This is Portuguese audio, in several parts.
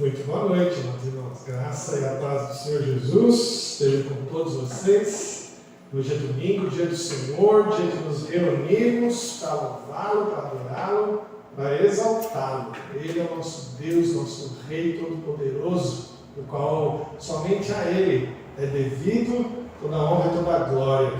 Muito boa noite, meus irmãos. Graça e a paz do Senhor Jesus esteja com todos vocês. Hoje é domingo, dia do Senhor, dia de nos reunirmos para louvá-lo, para adorá-lo, para exaltá-lo. Ele é o nosso Deus, nosso Rei Todo-Poderoso, do qual somente a Ele é devido toda a honra e toda a glória.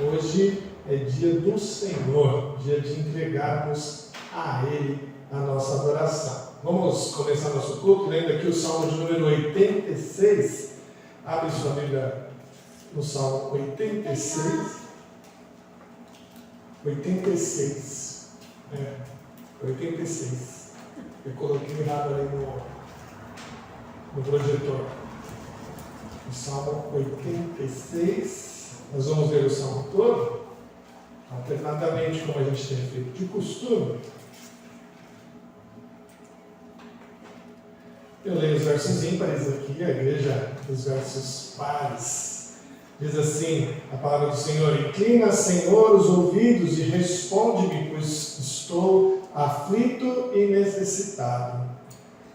Hoje é dia do Senhor, dia de entregarmos a Ele a nossa adoração. Vamos começar nosso culto lendo aqui o Salmo de número 86. Abre sua Bíblia no Salmo 86. 86. 86. Eu coloquei errado aí no projetor. O Salmo 86. Nós vamos ler o Salmo todo, alternadamente, como a gente tem feito de costume. Eu leio os versos ímpares aqui, a igreja dos versos pares. Diz assim a palavra do Senhor: Inclina, Senhor, os ouvidos e responde-me, pois estou aflito e necessitado.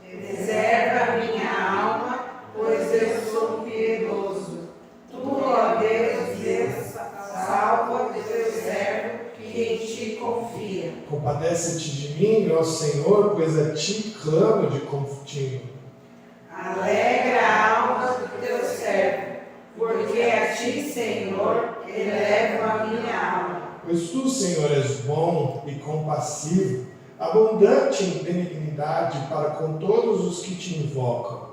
Preserva a minha alma, pois eu sou piedoso. Tu, ó Deus, salva o teu servo que em ti confia. Compadece-te de mim, ó Senhor, pois a ti clamo de contínuo. Alegra a alma do teu servo, porque a ti, Senhor, elevo a minha alma. Pois tu, Senhor, és bom e compassivo, abundante em benignidade para com todos os que te invocam.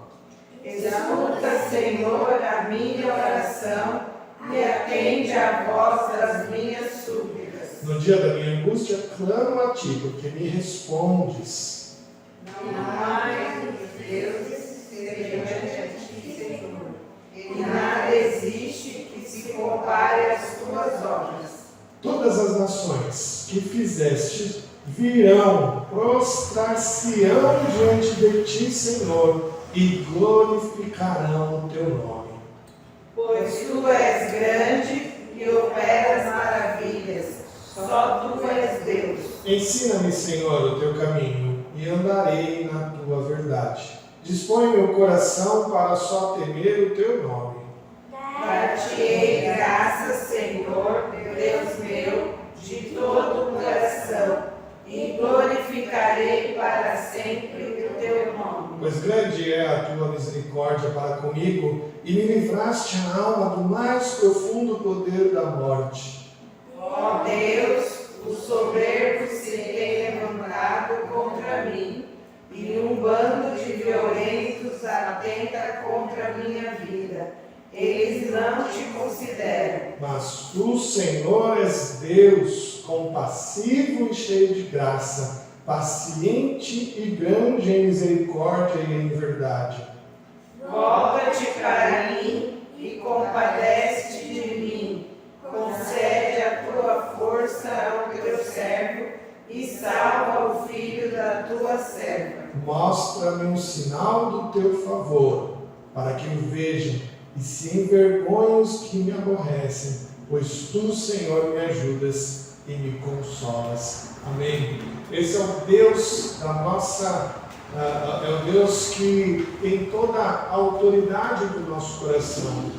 Escuta, Senhor, a minha oração e atende a voz das minhas súplicas. No dia da minha angústia, clamo a ti, porque me respondes. Não há Deus semelhante a ti, Senhor, e nada existe que se compare às tuas obras. Todas as nações que fizeste virão, prostrar-se-ão diante de ti, Senhor, e glorificarão o teu nome. Pois tu és grande e operas maravilhas, só tu és Deus. Ensina-me, Senhor, o teu caminho, e andarei na tua verdade. Dispõe meu coração para só temer o teu nome. Dar-te-ei graças, Senhor, Deus meu, de todo o coração, e glorificarei para sempre o teu nome. Pois grande é a tua misericórdia para comigo, e me livraste a alma do mais profundo poder da morte. Ó Deus, o soberbo se tem levantado contra mim, e um bando de violentos atenta contra a minha vida. Eles não te consideram. Mas tu, Senhor, és Deus, compassivo e cheio de graça, paciente e grande em misericórdia e em verdade. Volta-te para mim e compadece-te de mim. Concede a tua força ao teu servo e salva o filho da tua serva. Mostra-me um sinal do teu favor, para que o vejam e se envergonhem os que me aborrecem, pois tu, Senhor, me ajudas e me consolas. Amém. Esse é o Deus da nossa, é o Deus que tem toda a autoridade do nosso coração.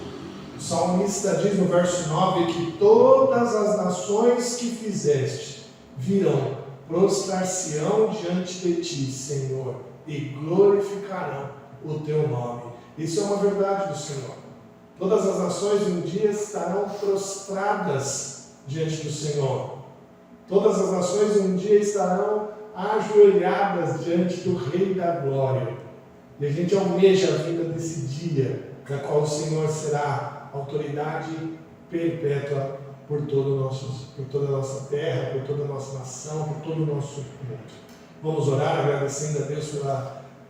O salmista diz no verso 9 que todas as nações que fizeste virão, prostrar-se-ão diante de ti, Senhor, e glorificarão o teu nome. Isso é uma verdade do Senhor. Todas as nações um dia estarão prostradas diante do Senhor. Todas as nações um dia estarão ajoelhadas diante do Rei da Glória. E a gente almeja a vinda desse dia, na qual o Senhor será autoridade perpétua por toda a nossa terra, por toda a nossa nação, por todo o nosso mundo. Vamos orar agradecendo a Deus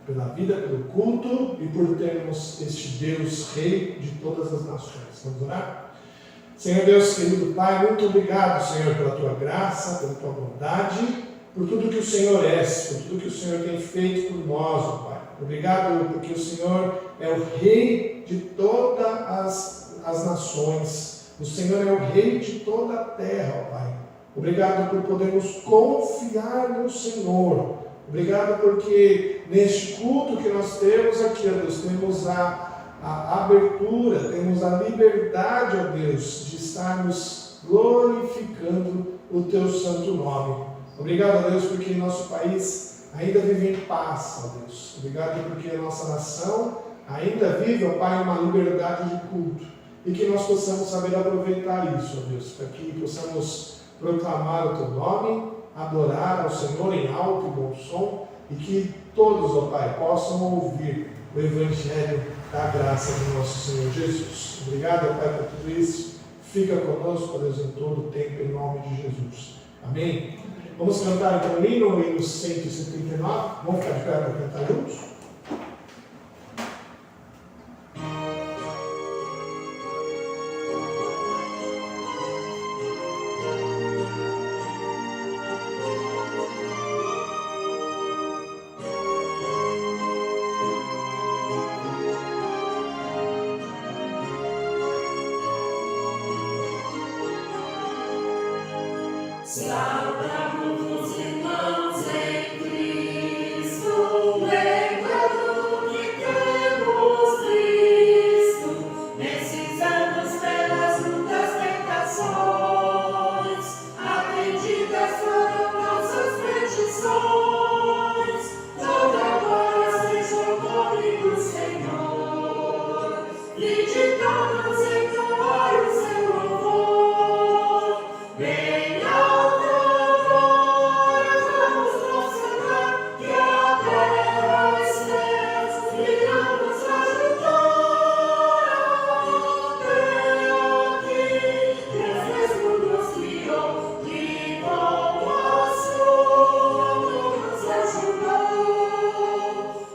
pela vida, pelo culto e por termos este Deus Rei de todas as nações. Vamos orar? Senhor Deus, querido Pai, muito obrigado, Senhor, pela Tua graça, pela Tua bondade, por tudo que o Senhor é, por tudo que o Senhor tem feito por nós, ó Pai. Obrigado porque o Senhor é o Rei de todas as nações. O Senhor é o Rei de toda a terra, ó Pai. Obrigado por podermos confiar no Senhor, Obrigado porque neste culto que nós temos aqui, ó Deus, temos a abertura, temos a liberdade, ó Deus, de estarmos glorificando o Teu santo nome. Obrigado, ó Deus, porque nosso país ainda vive em paz, ó Deus. Obrigado porque a nossa nação ainda vive, ó Pai, uma liberdade de culto. E que nós possamos saber aproveitar isso, ó Deus, para que possamos proclamar o Teu nome, adorar ao Senhor em alto e bom som, e que todos, ó Pai, possam ouvir o Evangelho da graça do nosso Senhor Jesus. Obrigado, ó Pai, por tudo isso. Fica conosco, ó Deus, em todo o tempo, em nome de Jesus. Amém? Vamos cantar então o hino 179. Vamos ficar de pé para cantar juntos? Saudamos, irmãos, em Cristo, lembrando que temos Cristo, nesses anos pelas lutas, tentações, atendidas foram nossas petições, toda glória seja o nome do Senhor, e de todos entoar o seu louvor.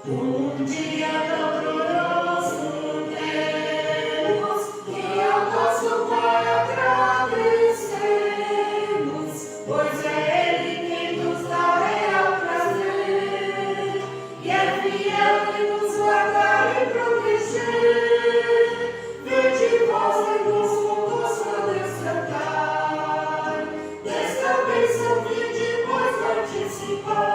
Um dia tão glorioso temos, que ao nosso Pai agradecemos, pois é Ele quem nos dá real prazer, e é fiel em nos guardar e proteger. Vede vós irmãos conosco a descantar, desta bênção vinde vós participar.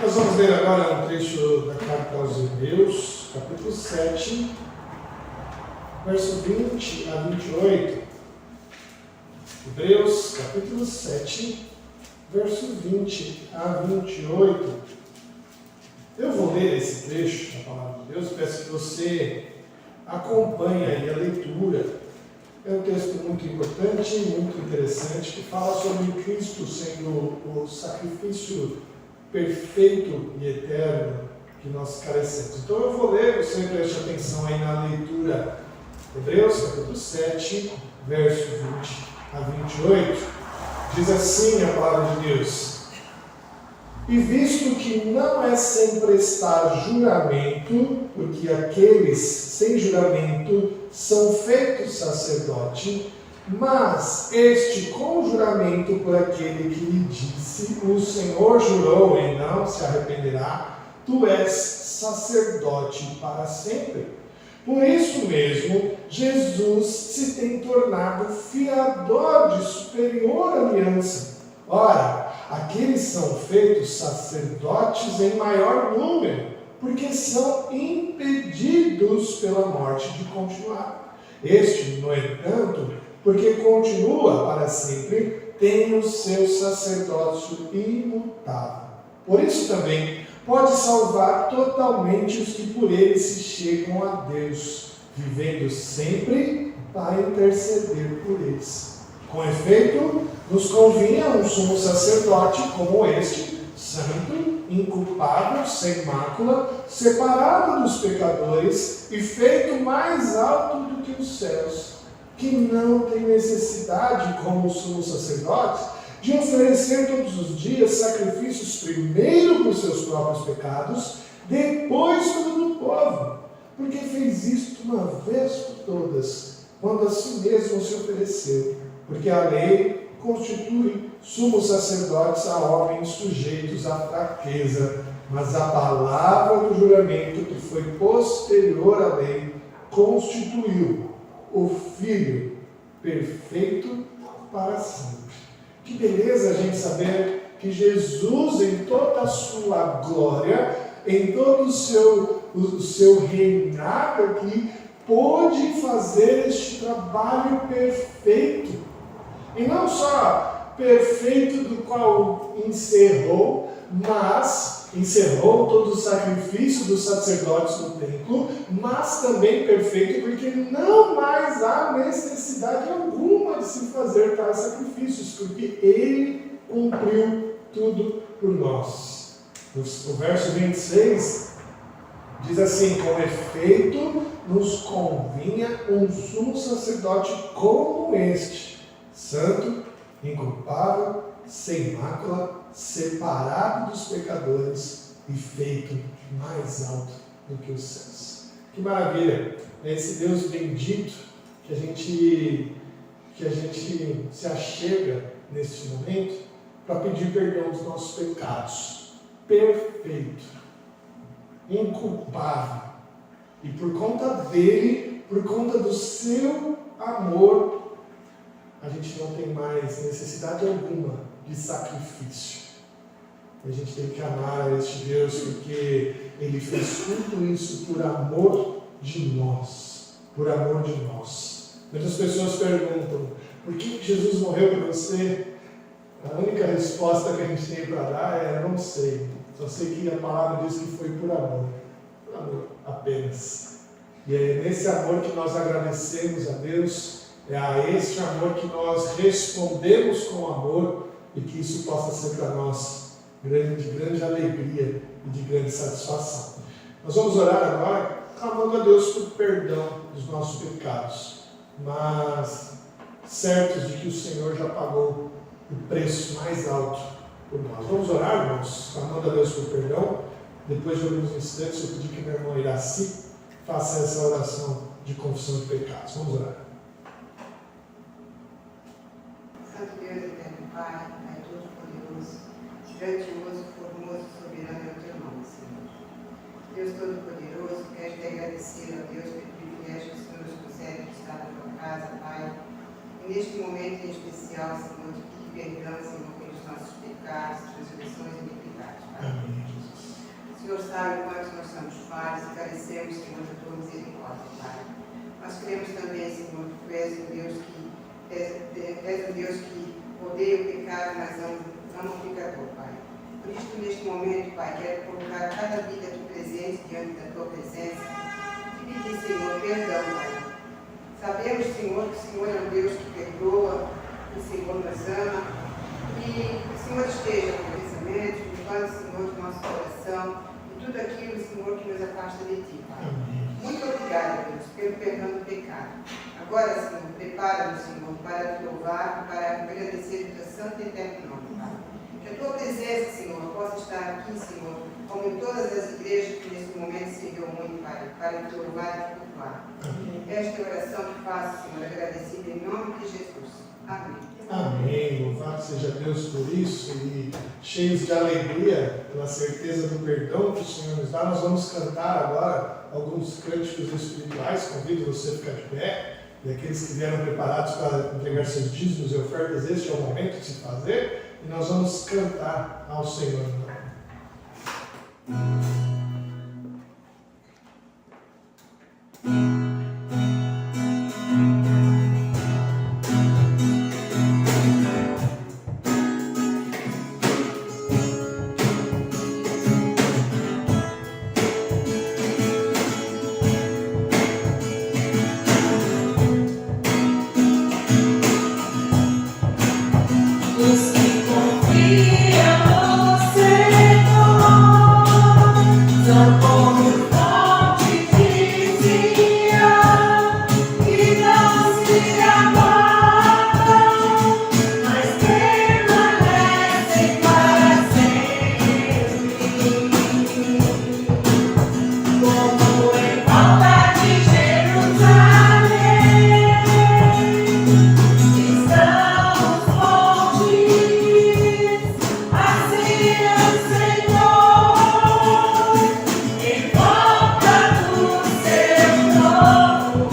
Nós vamos ler agora um trecho da carta aos Hebreus, capítulo 7, verso 20 a 28. Hebreus, capítulo 7, verso 20 a 28. Eu vou ler esse trecho da palavra de Deus, peço que você acompanhe aí a leitura. É um texto muito importante e muito interessante, que fala sobre Cristo sendo o sacrifício perfeito e eterno que nós carecemos. Então eu vou ler, você preste atenção aí na leitura. Hebreus, capítulo 7, verso 20 a 28. Diz assim a palavra de Deus: E visto que não é sem prestar juramento, porque aqueles sem juramento são feitos sacerdote, Mas este com juramento por aquele que lhe disse, o Senhor jurou e não se arrependerá, tu és sacerdote para sempre. Por isso mesmo, Jesus se tem tornado fiador de superior aliança. Ora, aqueles são feitos sacerdotes em maior número, porque são impedidos pela morte de continuar. Este, no entanto, porque continua para sempre, tem o seu sacerdócio imutável. Por isso também pode salvar totalmente os que por ele se chegam a Deus, vivendo sempre para interceder por eles. Com efeito, nos convinha um sumo sacerdote como este, santo, inculpável, sem mácula, separado dos pecadores e feito mais alto do que os céus, que não tem necessidade, como o sumo sacerdote, de oferecer todos os dias sacrifícios, primeiro por seus próprios pecados, depois pelo do povo, porque fez isto uma vez por todas, quando a si mesmo se ofereceu, porque a lei constitui sumos sacerdotes a homens sujeitos à fraqueza, mas a palavra do juramento que foi posterior à lei constituiu o Filho perfeito para sempre. Que beleza a gente saber que Jesus, em toda a sua glória, em todo o seu reinado aqui, pôde fazer este trabalho perfeito. E não só perfeito do qual encerrou, mas encerrou todo o sacrifício dos sacerdotes no templo, mas também perfeito porque não mais há necessidade alguma de se fazer tais sacrifícios, porque ele cumpriu tudo por nós. O verso 26 diz assim: com efeito nos convinha um sumo sacerdote como este, santo, inculpável, sem mácula, separado dos pecadores e feito mais alto do que os céus. Que maravilha! É esse Deus bendito que a gente se achega neste momento para pedir perdão dos nossos pecados. Perfeito, inculpável. E por conta dele, por conta do seu amor, a gente não tem mais necessidade alguma de sacrifício. A gente tem que amar este Deus porque ele fez tudo isso por amor de nós. Por amor de nós. Muitas pessoas perguntam: por que Jesus morreu por você? A única resposta que a gente tem para dar é: não sei. Só sei que a palavra diz que foi por amor. Por amor apenas. E é nesse amor que nós agradecemos a Deus. É a este amor que nós respondemos com amor e que isso possa ser para nós de grande alegria e de grande satisfação. Nós vamos orar agora clamando a Deus por perdão dos nossos pecados, mas certos de que o Senhor já pagou o preço mais alto por nós. Vamos orar, irmãos, clamando a Deus por perdão. Depois de alguns instantes eu pedi que meu irmão Iraci faça essa oração de confissão de pecados. Vamos orar. Santo Deus, eterno Pai, Pai Todo-Poderoso, grandioso, formoso, soberano é o teu nome, Senhor. Deus Todo-Poderoso, quero te agradecer, ó Deus, pelo privilégio que o Senhor nos concede de estar na tua casa, Pai. E neste momento em especial, Senhor, te pedir perdão, Senhor, pelos nossos pecados, transgressões e iniquidades, Pai. O Senhor sabe quanto nós somos falhos e carecemos, Senhor, da tua misericórdia, Pai. Nós cremos também, Senhor, que tu és um Deus que és um Deus que odeia o pecado, mas ama o pecador, Pai. Por isso, neste momento, Pai, quero colocar cada vida aqui presente diante da Tua presença e pedir, Senhor, perdão, Pai. Sabemos, Senhor, que o Senhor é um Deus que perdoa, que o Senhor nos ama e que o Senhor esteja com o pensamento, limpando, Senhor, do nosso coração e tudo aquilo, Senhor, que nos afasta de Ti, Pai. Muito obrigada, Deus, pelo perdão do pecado. Agora, Senhor, prepara-nos, Senhor, para te louvar e para agradecer o teu santo e eterno nome, Pai. Que a tua presença, Senhor, possa estar aqui, Senhor, como em todas as igrejas que nesse momento se reúnem, Pai, para te louvar e te cultuar. Esta oração que faço, Senhor, agradecida em nome de Jesus. Amém. Amém. Louvado seja Deus por isso e cheios de alegria pela certeza do perdão que o Senhor nos dá. Nós vamos cantar agora alguns cânticos espirituais. Convido você a ficar de pé. E aqueles que vieram preparados para entregar seus dízimos e ofertas, este é o momento de se fazer. E nós vamos cantar ao Senhor. Os que confiam no Senhor são como fonte de Sião, que não se abalam, mas permanecem para sempre. Como em volta de Jerusalém estão os montes, assim é o Senhor, em volta do seu trono.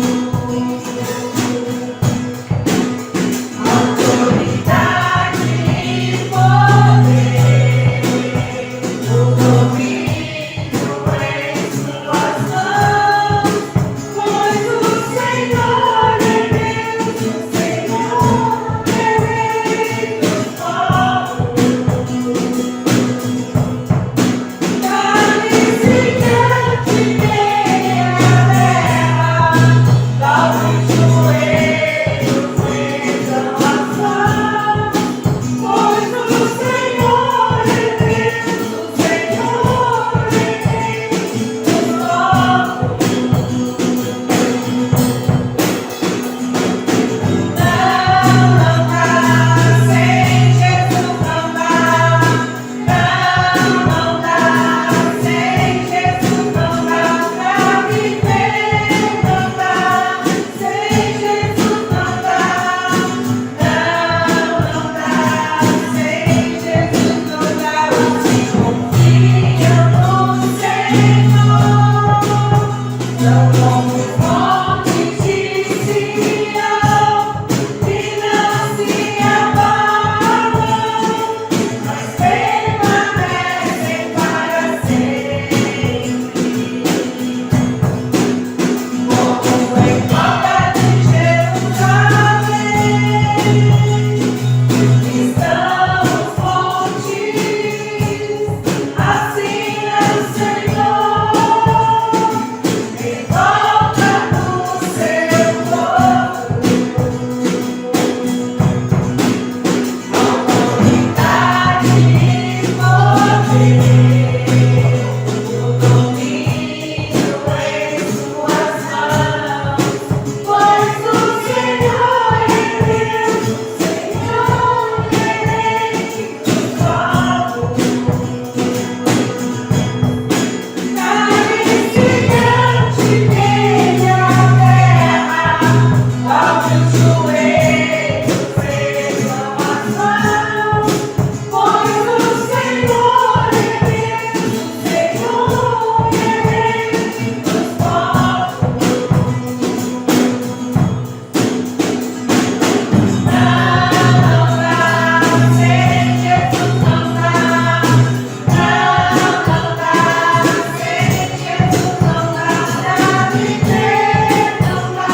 Autoridade e poder, o domínio em suas mãos, pois o Senhor é Deus, o Senhor é Rei dos povos. Cale-se diante dele a terra, dobre os joelhos, ergam as mãos, pois o Senhor é Deus, o Senhor é Rei dos povos. Não dá, sem Jesus não dá. Não dá, sem Jesus não dá pra viver. Não dá, sem Jesus não dá. Não dá, sem Jesus não dá. Os que confiam no Senhor são como fontes de Sião, que não se abalam, mas permanecem para sempre. Como em volta de Jerusalém estão os montes, assim é o Senhor, em volta do seu trono. Autoridade e poder, o domínio em suas mãos, pois o Senhor é Deus, o Senhor é Rei dos povos. Cale-se diante dele a terra, dobre os joelhos, ergam as mãos, pois o Senhor é Deus, o Senhor é Rei dos povos. Não dá, sem Jesus não dá. Não dá, sem Jesus não dá pra viver. Não dá,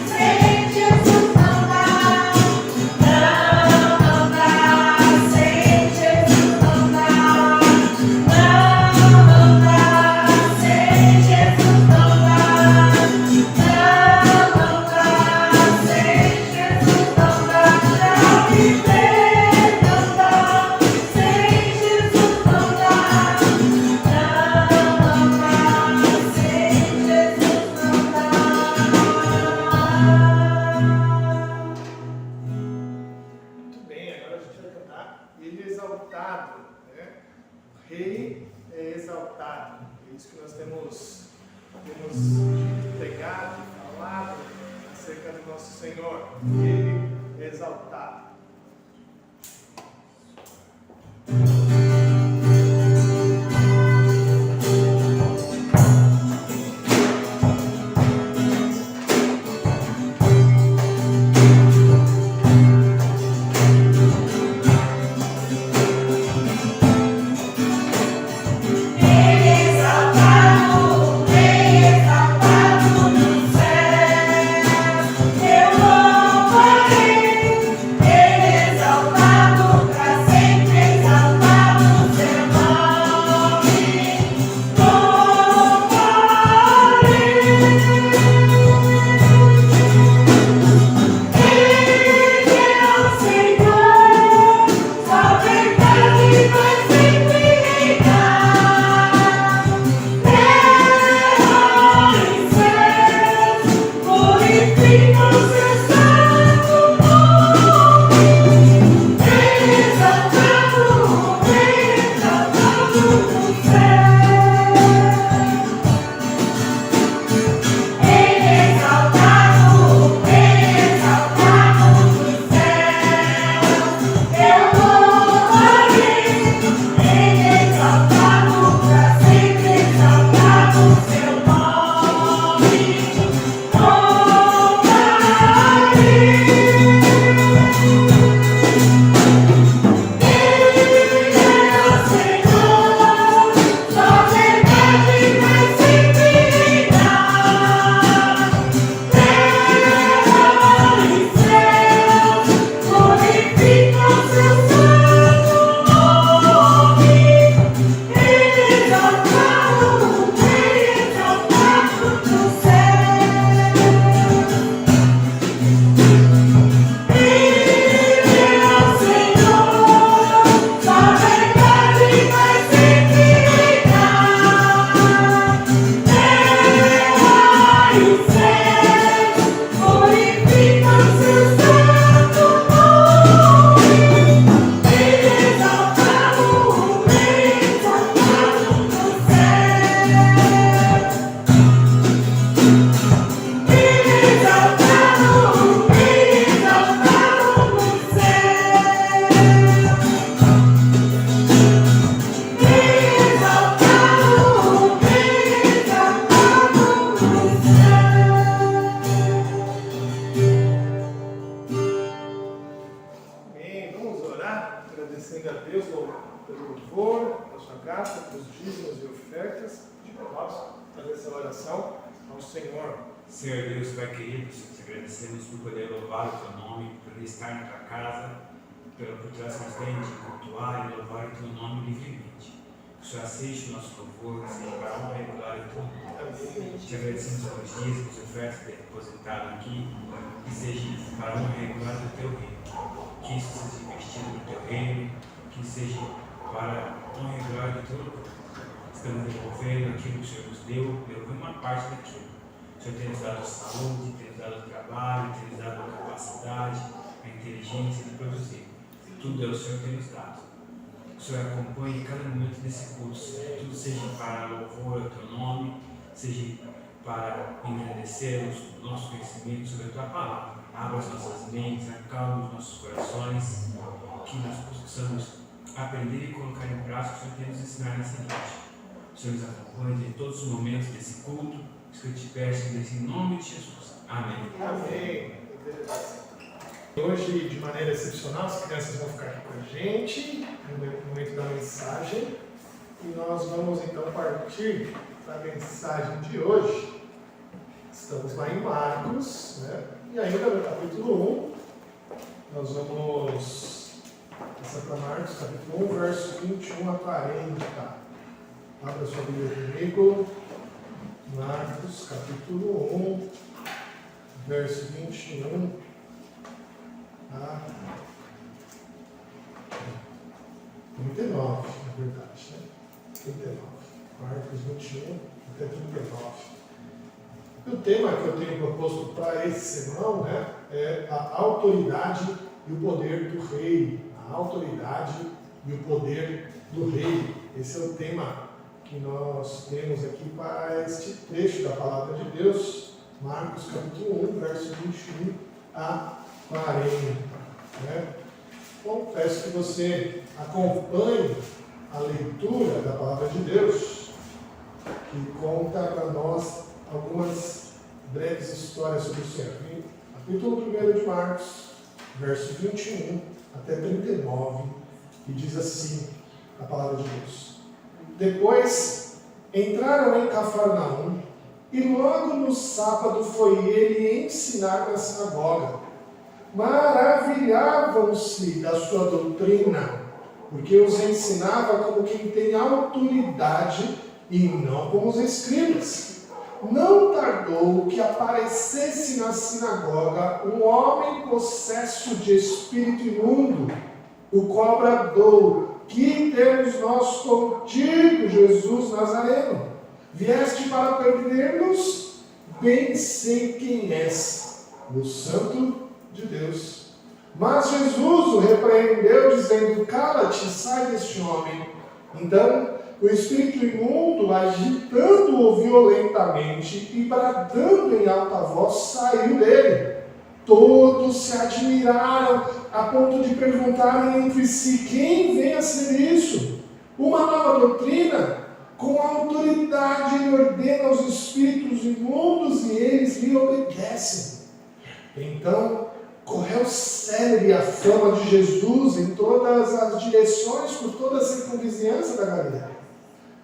sem Jesus não dá. Não dá, sem Jesus não dá. Não dá, sem Jesus não dá. Não dá, sem Jesus não dá pra viver. Não dá, sem Jesus não dá. Não dá, sem Jesus não dá. Muito bem, agora a gente vai cantar Ele é exaltado, né? O Rei é exaltado. É isso que nós temos pregado, falado acerca do nosso Senhor. Ele exaltado. Agradecendo a Deus pelo louvor, pela sua graça, pelos dízimos e ofertas. Vamos fazer essa oração ao Senhor. Senhor Deus, Pai querido, te agradecemos por poder louvar o teu nome, por poder estar na tua casa, pela oportunidade que nos tem de cultuar e louvar o teu nome livremente. Que o Senhor aceite o nosso louvor, seja para a honra e glória do teu nome. Te agradecemos pelos dízimos e ofertas que tem depositado aqui, que seja para a honra e glória do teu reino. Que isso seja investido no teu reino, que seja para a honra e glória do teu nome. Estamos devolvendo aquilo que o Senhor nos deu, devolvendo uma parte daquilo. O Senhor tem nos dado a saúde, tem nos dado o trabalho, tem nos dado a capacidade, a inteligência de produzir. Tudo é o Senhor que tem nos dado. O Senhor acompanhe cada momento desse culto, tudo seja para louvor ao teu nome, seja para engrandecer o nosso conhecimento sobre a tua palavra. Abra as nossas mentes, acalme os nossos corações, que nós possamos aprender e colocar em prática o que o Senhor tem nos ensinar nessa noite. O Senhor nos acompanhe em todos os momentos desse culto, isso que eu te peço em nome de Jesus. Amém. Amém. Hoje, de maneira excepcional, as crianças vão ficar aqui com a gente no momento da mensagem e nós vamos então partir para a mensagem de hoje. Estamos lá em Marcos, né? E ainda no capítulo 1, nós vamos passar para Marcos, capítulo 1, verso 21 a 40. Abra sua Bíblia comigo. Marcos, capítulo 1, verso 21 a 39, na verdade, né? 39. Marcos 21 até 39. O tema que eu tenho proposto para esse sermão, né, é a autoridade e o poder do rei. A autoridade e o poder do rei. Esse é o tema que nós temos aqui para este trecho da palavra de Deus, Marcos capítulo 1, verso 21 a 40. né? Bom, peço que você acompanhe a leitura da Palavra de Deus, que conta para nós algumas breves histórias sobre o Senhor. Capítulo 1 de Marcos, verso 21 até 39, que diz assim a Palavra de Deus. Depois entraram em Cafarnaum, e logo no sábado foi ele ensinar na sinagoga. Maravilhavam-se da sua doutrina, porque os ensinava como quem tem autoridade e não como os escribas. Não tardou que aparecesse na sinagoga um homem possesso de espírito imundo, o qual bradou: que temos nós contigo, Jesus Nazareno? Vieste para perder-nos? Bem sei quem és, o Santo de Deus. Mas Jesus o repreendeu, dizendo: cala-te, sai deste homem. Então o espírito imundo, agitando-o violentamente e bradando em alta voz, saiu dele. Todos se admiraram a ponto de perguntarem entre si: quem vem a ser isso? Uma nova doutrina? Com autoridade ele ordena aos espíritos imundos e eles lhe obedecem. Então correu célebre a fama de Jesus em todas as direções, por toda a circunvizinhança da Galileia.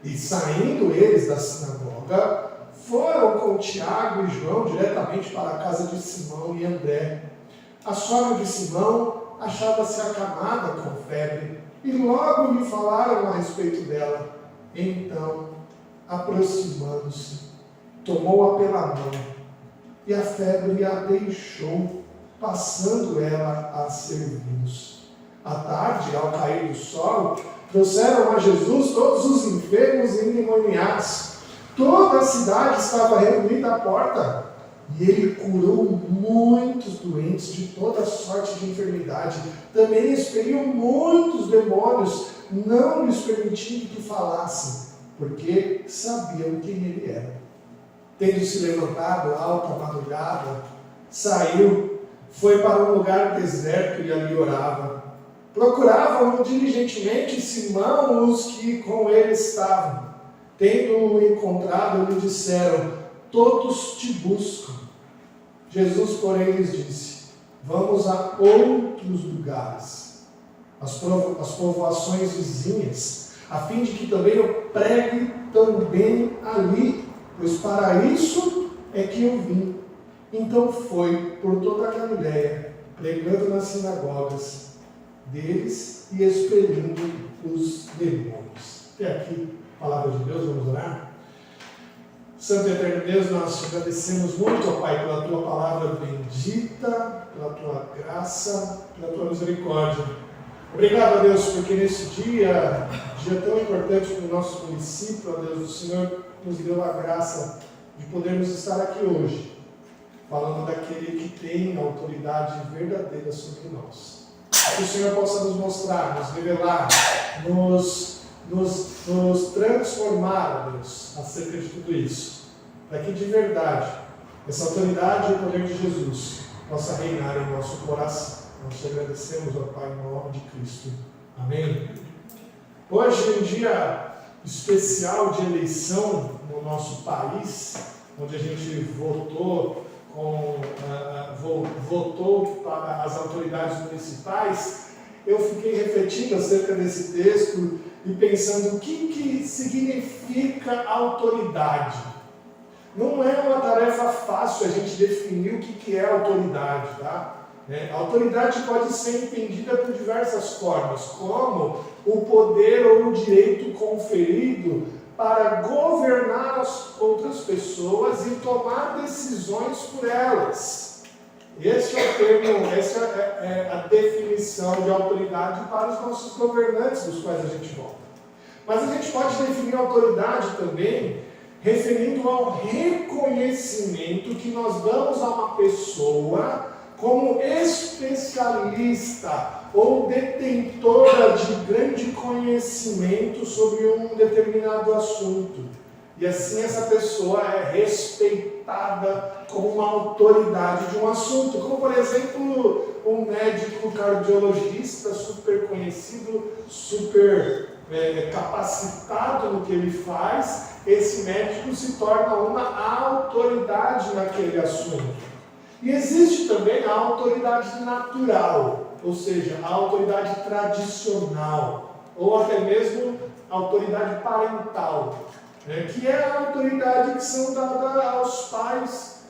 E saindo eles da sinagoga, foram com Tiago e João diretamente para a casa de Simão e André. A sogra de Simão achava-se acamada com febre, e logo lhe falaram a respeito dela. Então, aproximando-se, tomou-a pela mão, e a febre a deixou, passando ela a servi-los. À tarde, ao cair do sol, trouxeram a Jesus todos os enfermos e endemoniados. Toda a cidade estava reunida à porta, e ele curou muitos doentes de toda sorte de enfermidade. Também expeliu muitos demônios, não lhes permitindo que falassem, porque sabiam quem ele era. Tendo se levantado alta madrugada, saiu, foi para um lugar deserto e ali orava. Procuravam diligentemente Simão os que com ele estavam. Tendo-o encontrado, lhe disseram: todos te buscam. Jesus, porém, lhes disse: vamos a outros lugares, as povoações vizinhas, a fim de que também eu pregue também ali, pois para isso é que eu vim. Então foi por toda a Galileia, pregando nas sinagogas deles e expelindo os demônios. Até aqui, palavra de Deus, vamos orar? Santo e eterno Deus, nós te agradecemos muito, ó Pai, pela tua palavra bendita, pela tua graça, pela tua misericórdia. Obrigado, ó Deus, porque nesse dia tão importante para o nosso município, ó Deus, o Senhor nos deu a graça de podermos estar aqui hoje, falando daquele que tem a autoridade verdadeira sobre nós. Que o Senhor possa nos mostrar, nos revelar, nos transformar, ó Deus, acerca de tudo isso, para que de verdade essa autoridade e o poder de Jesus possa reinar em nosso coração. Nós te agradecemos, ó Pai, em nome de Cristo. Amém. Hoje é um dia especial de eleição no nosso país, onde a gente votou para as autoridades municipais. Eu fiquei refletindo acerca desse texto e pensando o que significa autoridade. Não é uma tarefa fácil a gente definir o que é autoridade, tá? A autoridade pode ser entendida por diversas formas, como o poder ou o direito conferido para governar as outras pessoas e tomar decisões por elas. Esse é o termo, essa é a definição de autoridade para os nossos governantes dos quais a gente vota. Mas a gente pode definir a autoridade também referindo ao reconhecimento que nós damos a uma pessoa como especialista ou detentora de grande conhecimento sobre um determinado assunto. E assim essa pessoa é respeitada apontada como uma autoridade de um assunto, como por exemplo um médico cardiologista super conhecido, super capacitado no que ele faz. Esse médico se torna uma autoridade naquele assunto. E existe também a autoridade natural, ou seja, a autoridade tradicional, ou até mesmo a autoridade parental, que é a autoridade que são dadas aos pais,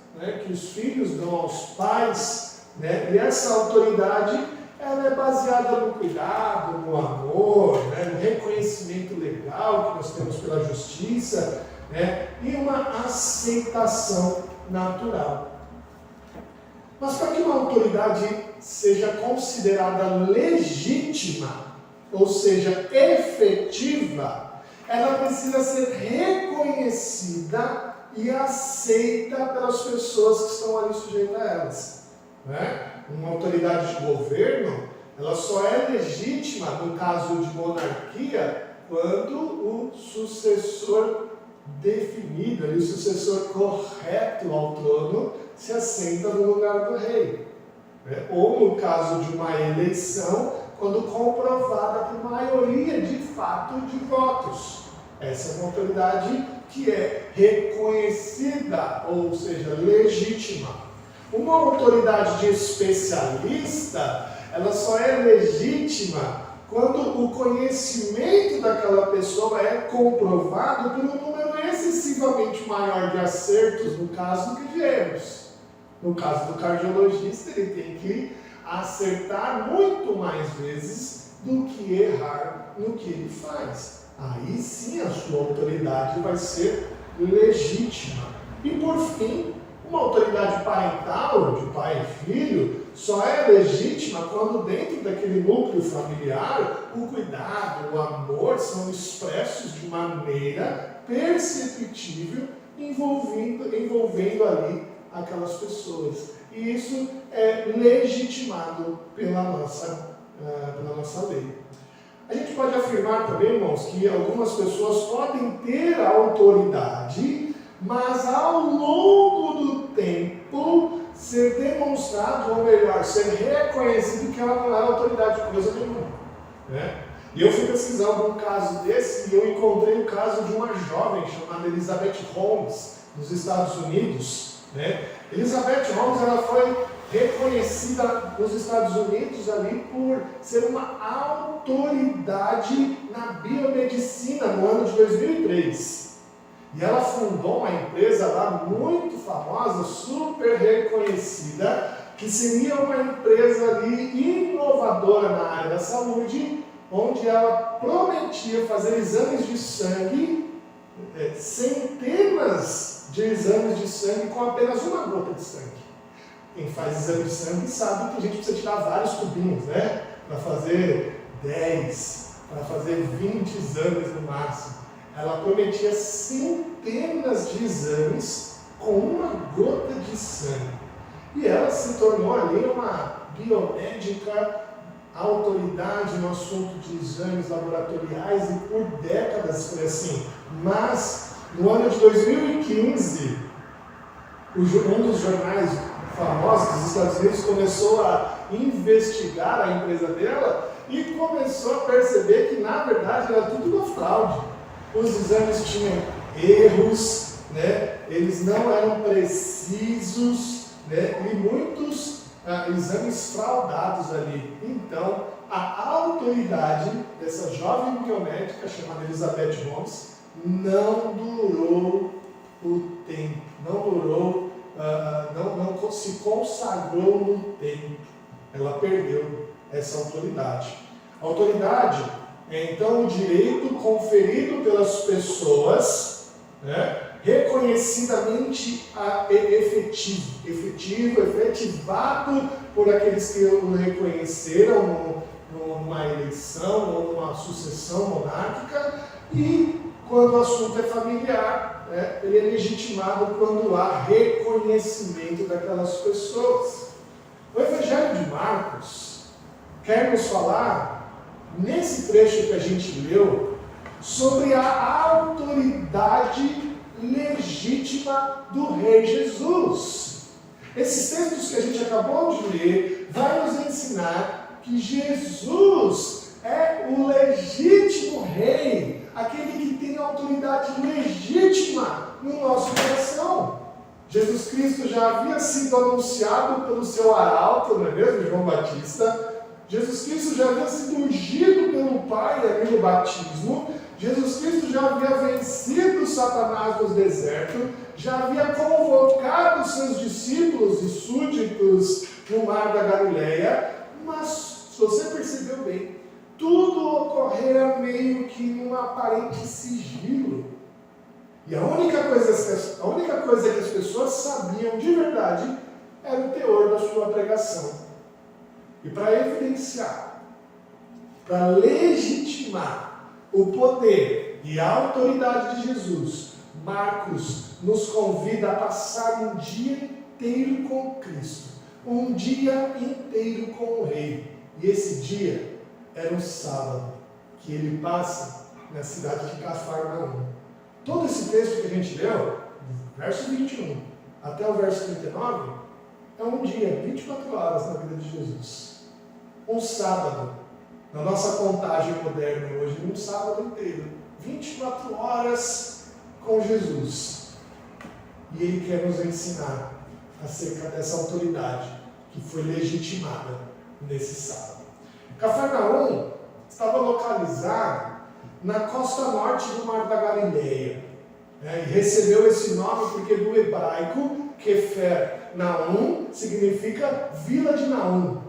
que os filhos dão aos pais, e essa autoridade ela é baseada no cuidado, no amor, no reconhecimento legal que nós temos pela justiça, e uma aceitação natural. Mas para que uma autoridade seja considerada legítima, ou seja, efetiva, ela precisa ser reconhecida e aceita pelas pessoas que estão ali sujeitas a elas. Uma autoridade de governo, ela só é legítima no caso de monarquia quando o sucessor definido, o sucessor correto ao trono, se assenta no lugar do rei. Ou no caso de uma eleição, quando comprovada por maioria de fato de votos. Essa é uma autoridade que é reconhecida, ou seja, legítima. Uma autoridade de especialista, ela só é legítima quando o conhecimento daquela pessoa é comprovado por um número excessivamente maior de acertos, no caso, do que de erros. No caso do cardiologista, ele tem que acertar muito mais vezes do que errar no que ele faz. Aí sim a sua autoridade vai ser legítima. E por fim, uma autoridade parental, de pai e filho, só é legítima quando dentro daquele núcleo familiar o cuidado, o amor são expressos de maneira perceptível, envolvendo ali aquelas pessoas. E isso é legitimado pela nossa lei. A gente pode afirmar também, irmãos, que algumas pessoas podem ter autoridade, mas ao longo do tempo ser demonstrado, ou melhor, ser reconhecido que ela não é autoridade de coisa nenhuma. E eu fui pesquisar algum caso desse e eu encontrei o caso de uma jovem chamada Elizabeth Holmes, nos Estados Unidos. Elizabeth Holmes, ela foi reconhecida nos Estados Unidos ali por ser uma autoridade na biomedicina no ano de 2003. E ela fundou uma empresa lá muito famosa, super reconhecida, que seria uma empresa ali inovadora na área da saúde, onde ela prometia fazer exames de sangue, centenas de exames de sangue com apenas uma gota de sangue. Quem faz exame de sangue sabe que a gente precisa tirar vários tubinhos, para fazer 10, para fazer 20 exames no máximo. Ela prometia centenas de exames com uma gota de sangue. E ela se tornou ali uma biomédica, autoridade no assunto de exames laboratoriais e por décadas foi assim. Mas, no ano de 2015, um dos jornais famosos dos Estados Unidos começou a investigar a empresa dela e começou a perceber que, na verdade, era tudo uma fraude. Os exames tinham erros, eles não eram precisos, e muitos exames fraudados ali. Então, a autoridade dessa jovem biomédica chamada Elizabeth Holmes não durou o tempo, não se consagrou no tempo. Ela perdeu essa autoridade. A autoridade é então o direito conferido pelas pessoas, reconhecidamente efetivado por aqueles que o reconheceram numa eleição ou numa sucessão monárquica, e quando o assunto é familiar, ele é legitimado quando há reconhecimento daquelas pessoas. O Evangelho de Marcos quer nos falar, nesse trecho que a gente leu, sobre a autoridade legítima do Rei Jesus. Esses textos que a gente acabou de ler vai nos ensinar que Jesus é o legítimo Rei, aquele que tem autoridade legítima no nosso coração. Jesus Cristo já havia sido anunciado pelo seu arauto, não é mesmo, João Batista? Jesus Cristo já havia sido ungido pelo Pai ali no batismo. Jesus Cristo já havia vencido Satanás no deserto, já havia convocado seus discípulos e súditos no mar da Galileia, mas, se você percebeu bem, tudo ocorrera meio que num aparente sigilo. E a única coisa que as pessoas sabiam de verdade era o teor da sua pregação. E para evidenciar, para legitimar o poder e a autoridade de Jesus, Marcos nos convida a passar um dia inteiro com Cristo, um dia inteiro com o Rei. E esse dia era um sábado, que ele passa na cidade de Cafarnaum. Todo esse texto que a gente leu, do verso 21 até o verso 39, é um dia, 24 horas na vida de Jesus. Um sábado, na nossa contagem moderna hoje, um sábado inteiro, 24 horas com Jesus. E Ele quer nos ensinar acerca dessa autoridade que foi legitimada nesse sábado. Cafarnaum estava localizado na costa norte do Mar da Galileia. E recebeu esse nome porque do hebraico, Kefer Naum significa vila de Naum,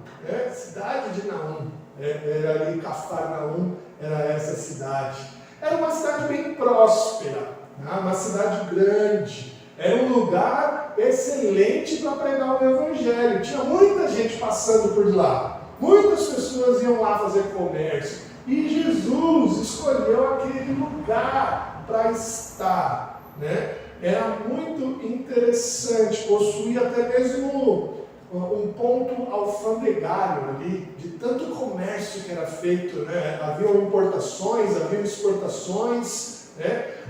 cidade de Naum. Era ali, Cafarnaum, era essa cidade. Era uma cidade bem próspera, uma cidade grande. Era um lugar excelente para pregar o Evangelho. Tinha muita gente passando por lá. Muitas pessoas iam lá fazer comércio. E Jesus escolheu aquele lugar para estar. Era muito interessante. Possuía até mesmo um ponto alfandegário ali, de tanto comércio que era feito. Havia importações, havia exportações.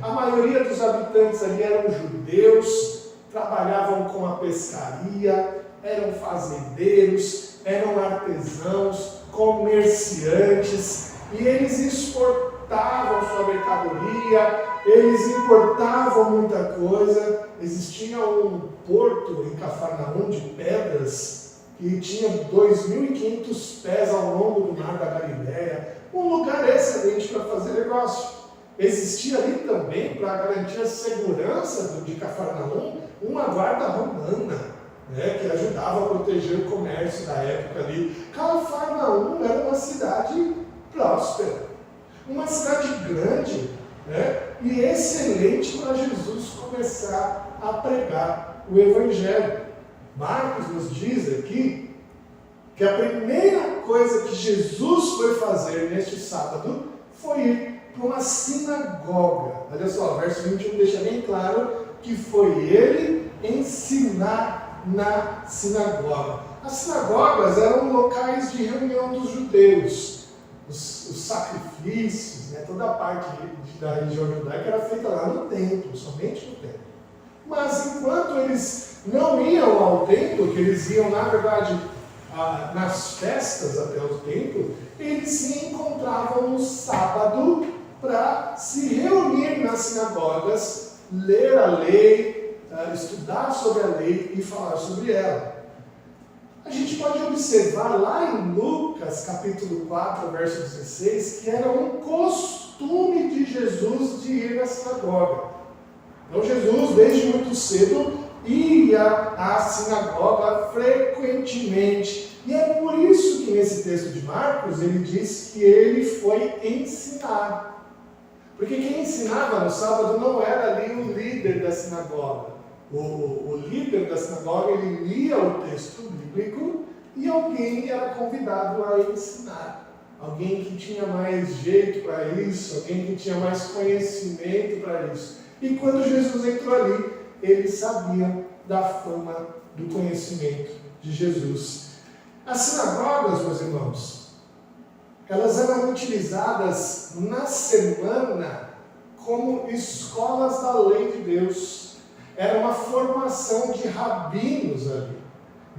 A maioria dos habitantes ali eram judeus, trabalhavam com a pescaria, eram fazendeiros, eram artesãos, comerciantes, e eles exportavam sua mercadoria, eles importavam muita coisa. Existia um porto em Cafarnaum de pedras que tinha 2.500 pés ao longo do Mar da Galileia, um lugar excelente para fazer negócio. Existia ali também, para garantir a segurança de Cafarnaum, uma guarda romana, que ajudava a proteger o comércio da época ali. Cafarnaum era uma cidade próspera, uma cidade grande, e excelente para Jesus começar a pregar o Evangelho. Marcos nos diz aqui que a primeira coisa que Jesus foi fazer neste sábado foi ir para uma sinagoga. Olha só, o verso 21 deixa bem claro que foi ele ensinar na sinagoga. As sinagogas eram locais de reunião dos judeus. Os sacrifícios, toda a parte da religião judaica era feita lá no templo, somente no templo. Mas enquanto eles não iam ao templo, que eles iam, na verdade, nas festas até o templo, eles se encontravam no sábado para se reunir nas sinagogas, ler a lei, estudar sobre a lei e falar sobre ela. A gente pode observar lá em Lucas, capítulo 4, verso 16, que era um costume de Jesus de ir na sinagoga. Então Jesus, desde muito cedo, ia à sinagoga frequentemente. E é por isso que nesse texto de Marcos, ele diz que ele foi ensinar. Porque quem ensinava no sábado não era ali o líder da sinagoga. O líder da sinagoga, ele lia o texto bíblico e alguém era convidado a ensinar. Alguém que tinha mais jeito para isso, alguém que tinha mais conhecimento para isso. E quando Jesus entrou ali, ele sabia da fama do conhecimento de Jesus. As sinagogas, meus irmãos, elas eram utilizadas na semana como escolas da lei de Deus. Era uma formação de rabinos ali.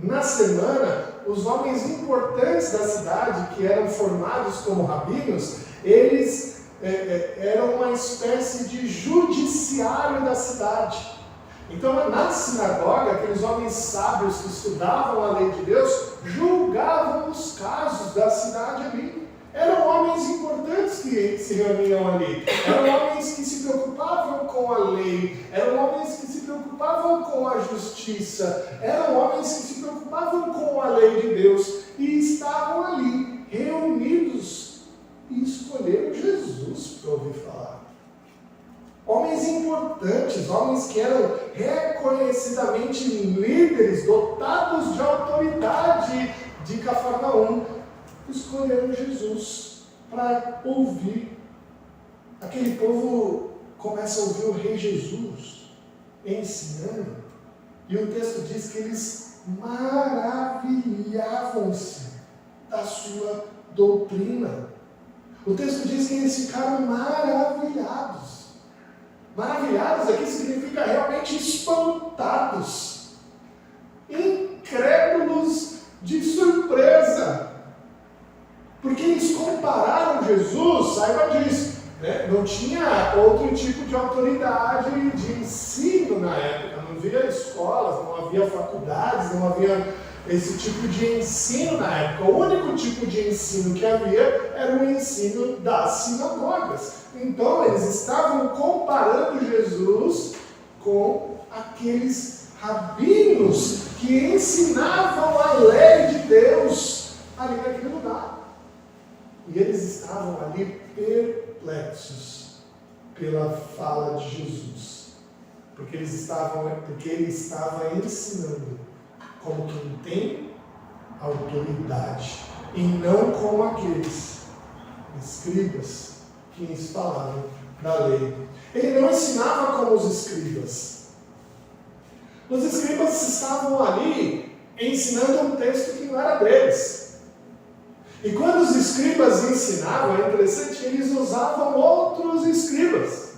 Na semana, os homens importantes da cidade, que eram formados como rabinos, eles eram uma espécie de judiciário da cidade. Então, na sinagoga, aqueles homens sábios que estudavam a lei de Deus, julgavam os casos da cidade ali. Eram homens importantes que se reuniam ali. Eram homens que se preocupavam com a lei. Eram homens que se preocupavam com a justiça. Eram homens que se preocupavam com a lei de Deus. E estavam ali, reunidos, e escolheram Jesus para ouvir falar. Homens importantes, homens que eram reconhecidamente líderes, dotados de autoridade de Cafarnaum, escolheram Jesus para ouvir. Aquele povo começa a ouvir o Rei Jesus ensinando, e o texto diz que eles maravilhavam-se da sua doutrina. O texto diz que eles ficaram maravilhados. Maravilhados aqui significa realmente espantados, incrédulos de surpresa, porque eles compararam Jesus, saiba disso, né? Não tinha outro tipo de autoridade de ensino na época, não havia escolas, não havia faculdades, não havia esse tipo de ensino na época. O único tipo de ensino que havia era o ensino das sinagogas. Então, eles estavam comparando Jesus com aqueles rabinos que ensinavam a lei de Deus ali naquele lugar. E eles estavam ali perplexos pela fala de Jesus. Porque ele estava ensinando como quem tem autoridade, e não como aqueles escribas que lhes falavam da lei. Ele não ensinava como os escribas. Os escribas estavam ali ensinando um texto que não era deles. E quando os escribas ensinavam, é interessante, eles usavam outros escribas.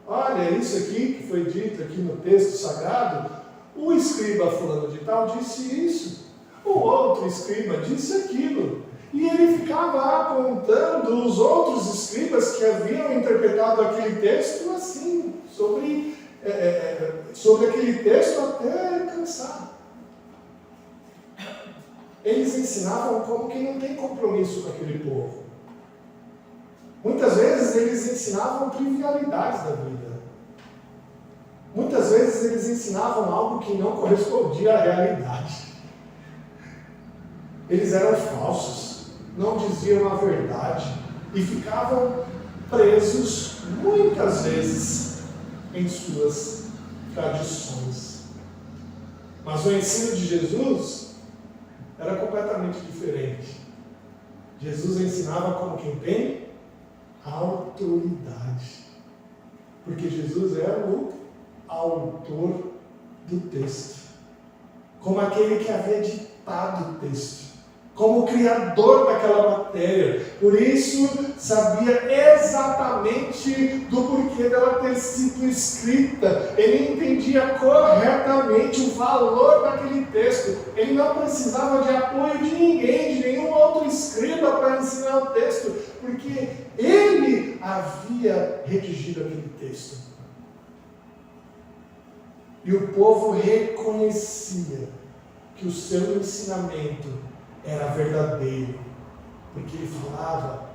Olha, isso aqui que foi dito aqui no texto sagrado, o escriba fulano de tal disse isso, o outro escriba disse aquilo. E ele ficava apontando os outros escribas que haviam interpretado aquele texto assim, sobre aquele texto até cansar. Eles ensinavam como quem não tem compromisso com aquele povo. Muitas vezes eles ensinavam trivialidades da vida. Muitas vezes eles ensinavam algo que não correspondia à realidade. Eles eram falsos, não diziam a verdade e ficavam presos, muitas vezes, em suas tradições. Mas o ensino de Jesus era completamente diferente. Jesus ensinava como quem tem autoridade. Porque Jesus era o autor do texto, como aquele que havia ditado o texto, como o criador daquela matéria. Por isso sabia exatamente do porquê dela ter sido escrita. Ele entendia corretamente o valor daquele texto. Ele não precisava de apoio de ninguém, de nenhum outro escriba para ensinar o texto, porque ele havia redigido aquele texto. E o povo reconhecia que o seu ensinamento era verdadeiro, porque ele falava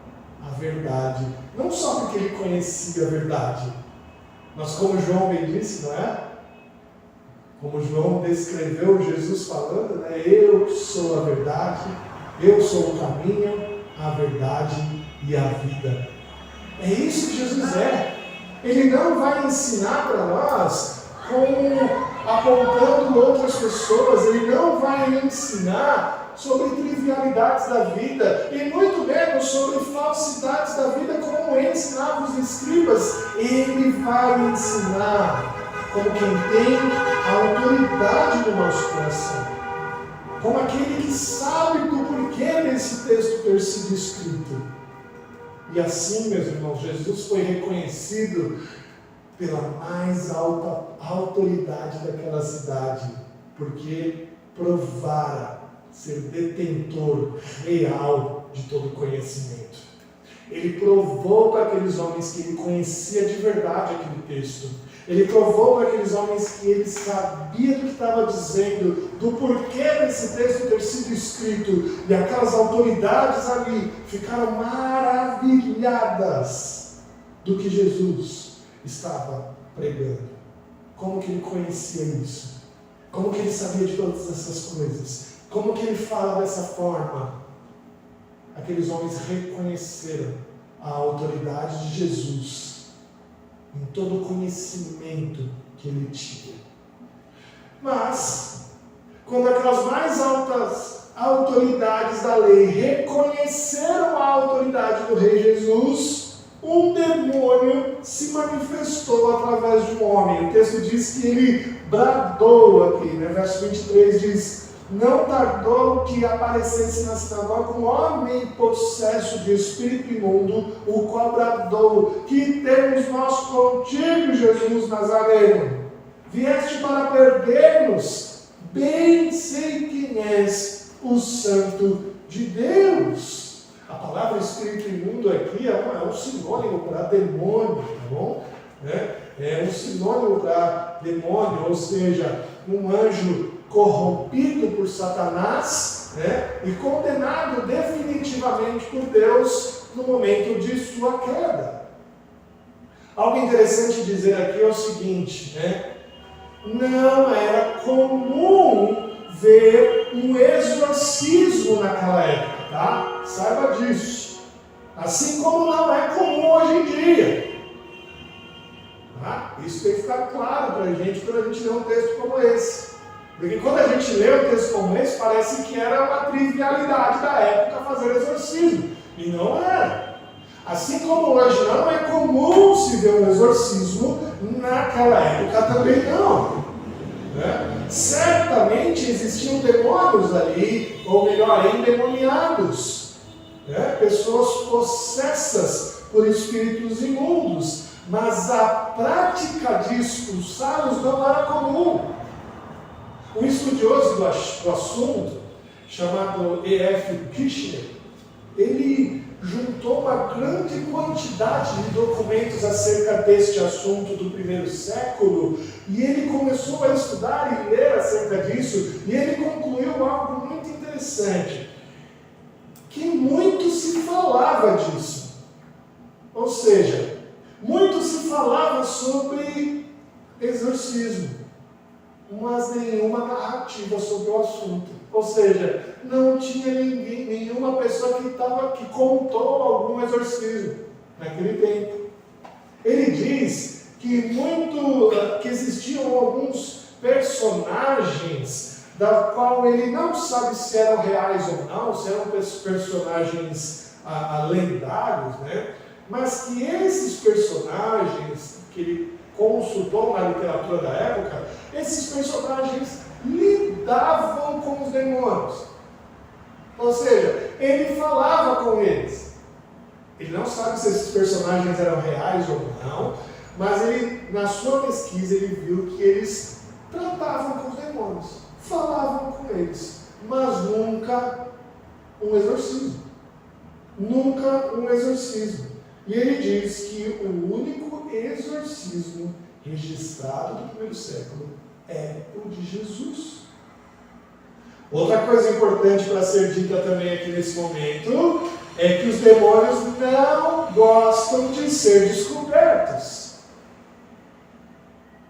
a verdade, não só porque ele conhecia a verdade, mas como João bem disse, não é? Como João descreveu Jesus falando, né? Eu sou a verdade, eu sou o caminho, a verdade e a vida. É isso que Jesus é. Ele não vai ensinar para nós apontando outras pessoas, ele não vai ensinar sobre trivialidades da vida, e muito menos sobre falsidades da vida, como ensinava os escribas. Ele vai ensinar como quem tem a autoridade do nosso coração, como aquele que sabe do porquê desse texto ter sido escrito. E assim, meus irmãos, Jesus foi reconhecido pela mais alta autoridade daquela cidade, porque provara ser detentor real de todo conhecimento. Ele provou para aqueles homens que ele conhecia de verdade aquele texto. Ele provou para aqueles homens que ele sabia do que estava dizendo, do porquê desse texto ter sido escrito. E aquelas autoridades ali ficaram maravilhadas do que Jesus estava pregando. Como que ele conhecia isso? Como que ele sabia de todas essas coisas? Como que ele fala dessa forma? Aqueles homens reconheceram a autoridade de Jesus em todo o conhecimento que ele tinha. Mas, quando aquelas mais altas autoridades da lei reconheceram a autoridade do Rei Jesus, um demônio se manifestou através de um homem. O texto diz que ele bradou aqui, né? Verso 23 diz: não tardou que aparecesse na sinagoga um homem possesso de espírito imundo, o qual bradou: que temos nós contigo, Jesus Nazareno? Vieste para perder-nos? Bem sei quem és, o Santo de Deus. A palavra espírito imundo aqui é um sinônimo para demônio, tá bom? É um sinônimo para demônio, ou seja, um anjo corrompido por Satanás, e condenado definitivamente por Deus no momento de sua queda. Algo interessante dizer aqui é o seguinte, não era comum ver um exorcismo naquela época, tá? Saiba disso. Assim como não é comum hoje em dia. Tá? Isso tem que ficar claro para a gente quando a gente lê um texto como esse. Porque quando a gente lê um texto como esse, parece que era uma trivialidade da época fazer exorcismo. E não era. Assim como hoje não é comum se ver um exorcismo, naquela época também não. Certamente existiam demônios ali, ou melhor, endemoniados. Pessoas possessas por espíritos imundos. Mas a prática de expulsá-los não era comum. Um estudioso do assunto, chamado E.F. Kirchner, ele juntou uma grande quantidade de documentos acerca deste assunto do primeiro século, e ele começou a estudar e ler acerca disso, e ele concluiu algo muito interessante, que muito se falava disso. Ou seja, muito se falava sobre exorcismo, mas nenhuma narrativa sobre o assunto. Ou seja, não tinha nenhuma pessoa que contou algum exorcismo naquele tempo. Ele diz que existiam alguns personagens da qual ele não sabe se eram reais ou não, se eram personagens lendários, mas que esses personagens que ele consultou na literatura da época, esses personagens lidavam com os demônios. Ou seja, ele falava com eles. Ele não sabe se esses personagens eram reais ou não, mas ele, na sua pesquisa, ele viu que eles tratavam com os demônios, falavam com eles, mas nunca um exorcismo. Nunca um exorcismo. E ele diz que o único exorcismo registrado do primeiro século é o de Jesus. Outra coisa importante para ser dita também aqui nesse momento é que os demônios não gostam de ser descobertos.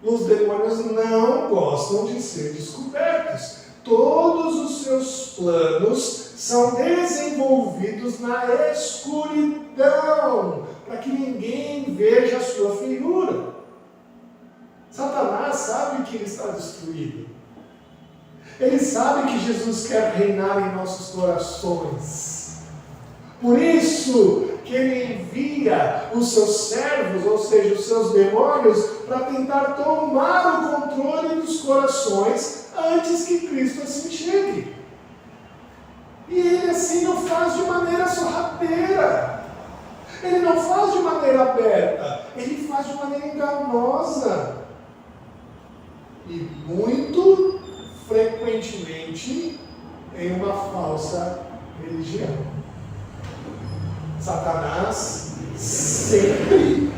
Os demônios não gostam de ser descobertos. Todos os seus planos são desenvolvidos na escuridão, para que ninguém veja a sua feiura. Satanás sabe que ele está destruído. Ele sabe que Jesus quer reinar em nossos corações. Por isso que ele envia os seus servos, ou seja, os seus demônios, para tentar tomar o controle dos corações antes que Cristo assim chegue. E ele assim o faz de maneira sorrateira. Ele não faz de maneira aberta, ele faz de maneira enganosa. E muito frequentemente em uma falsa religião. Satanás sempre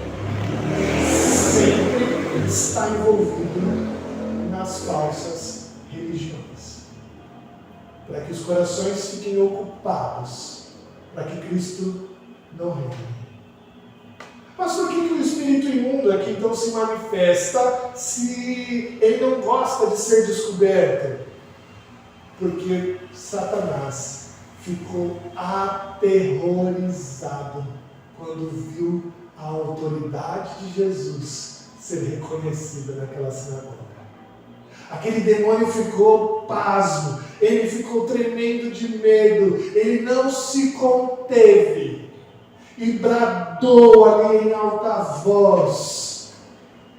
está envolvido nas falsas religiões, para que os corações fiquem ocupados, para que Cristo não reine. Mas por que o espírito imundo aqui então se manifesta se ele não gosta de ser descoberto? Porque Satanás ficou aterrorizado quando viu a autoridade de Jesus ser reconhecida naquela sinagoga. Aquele demônio ficou pasmo, ele ficou tremendo de medo, ele não se conteve e bradou ali em alta voz,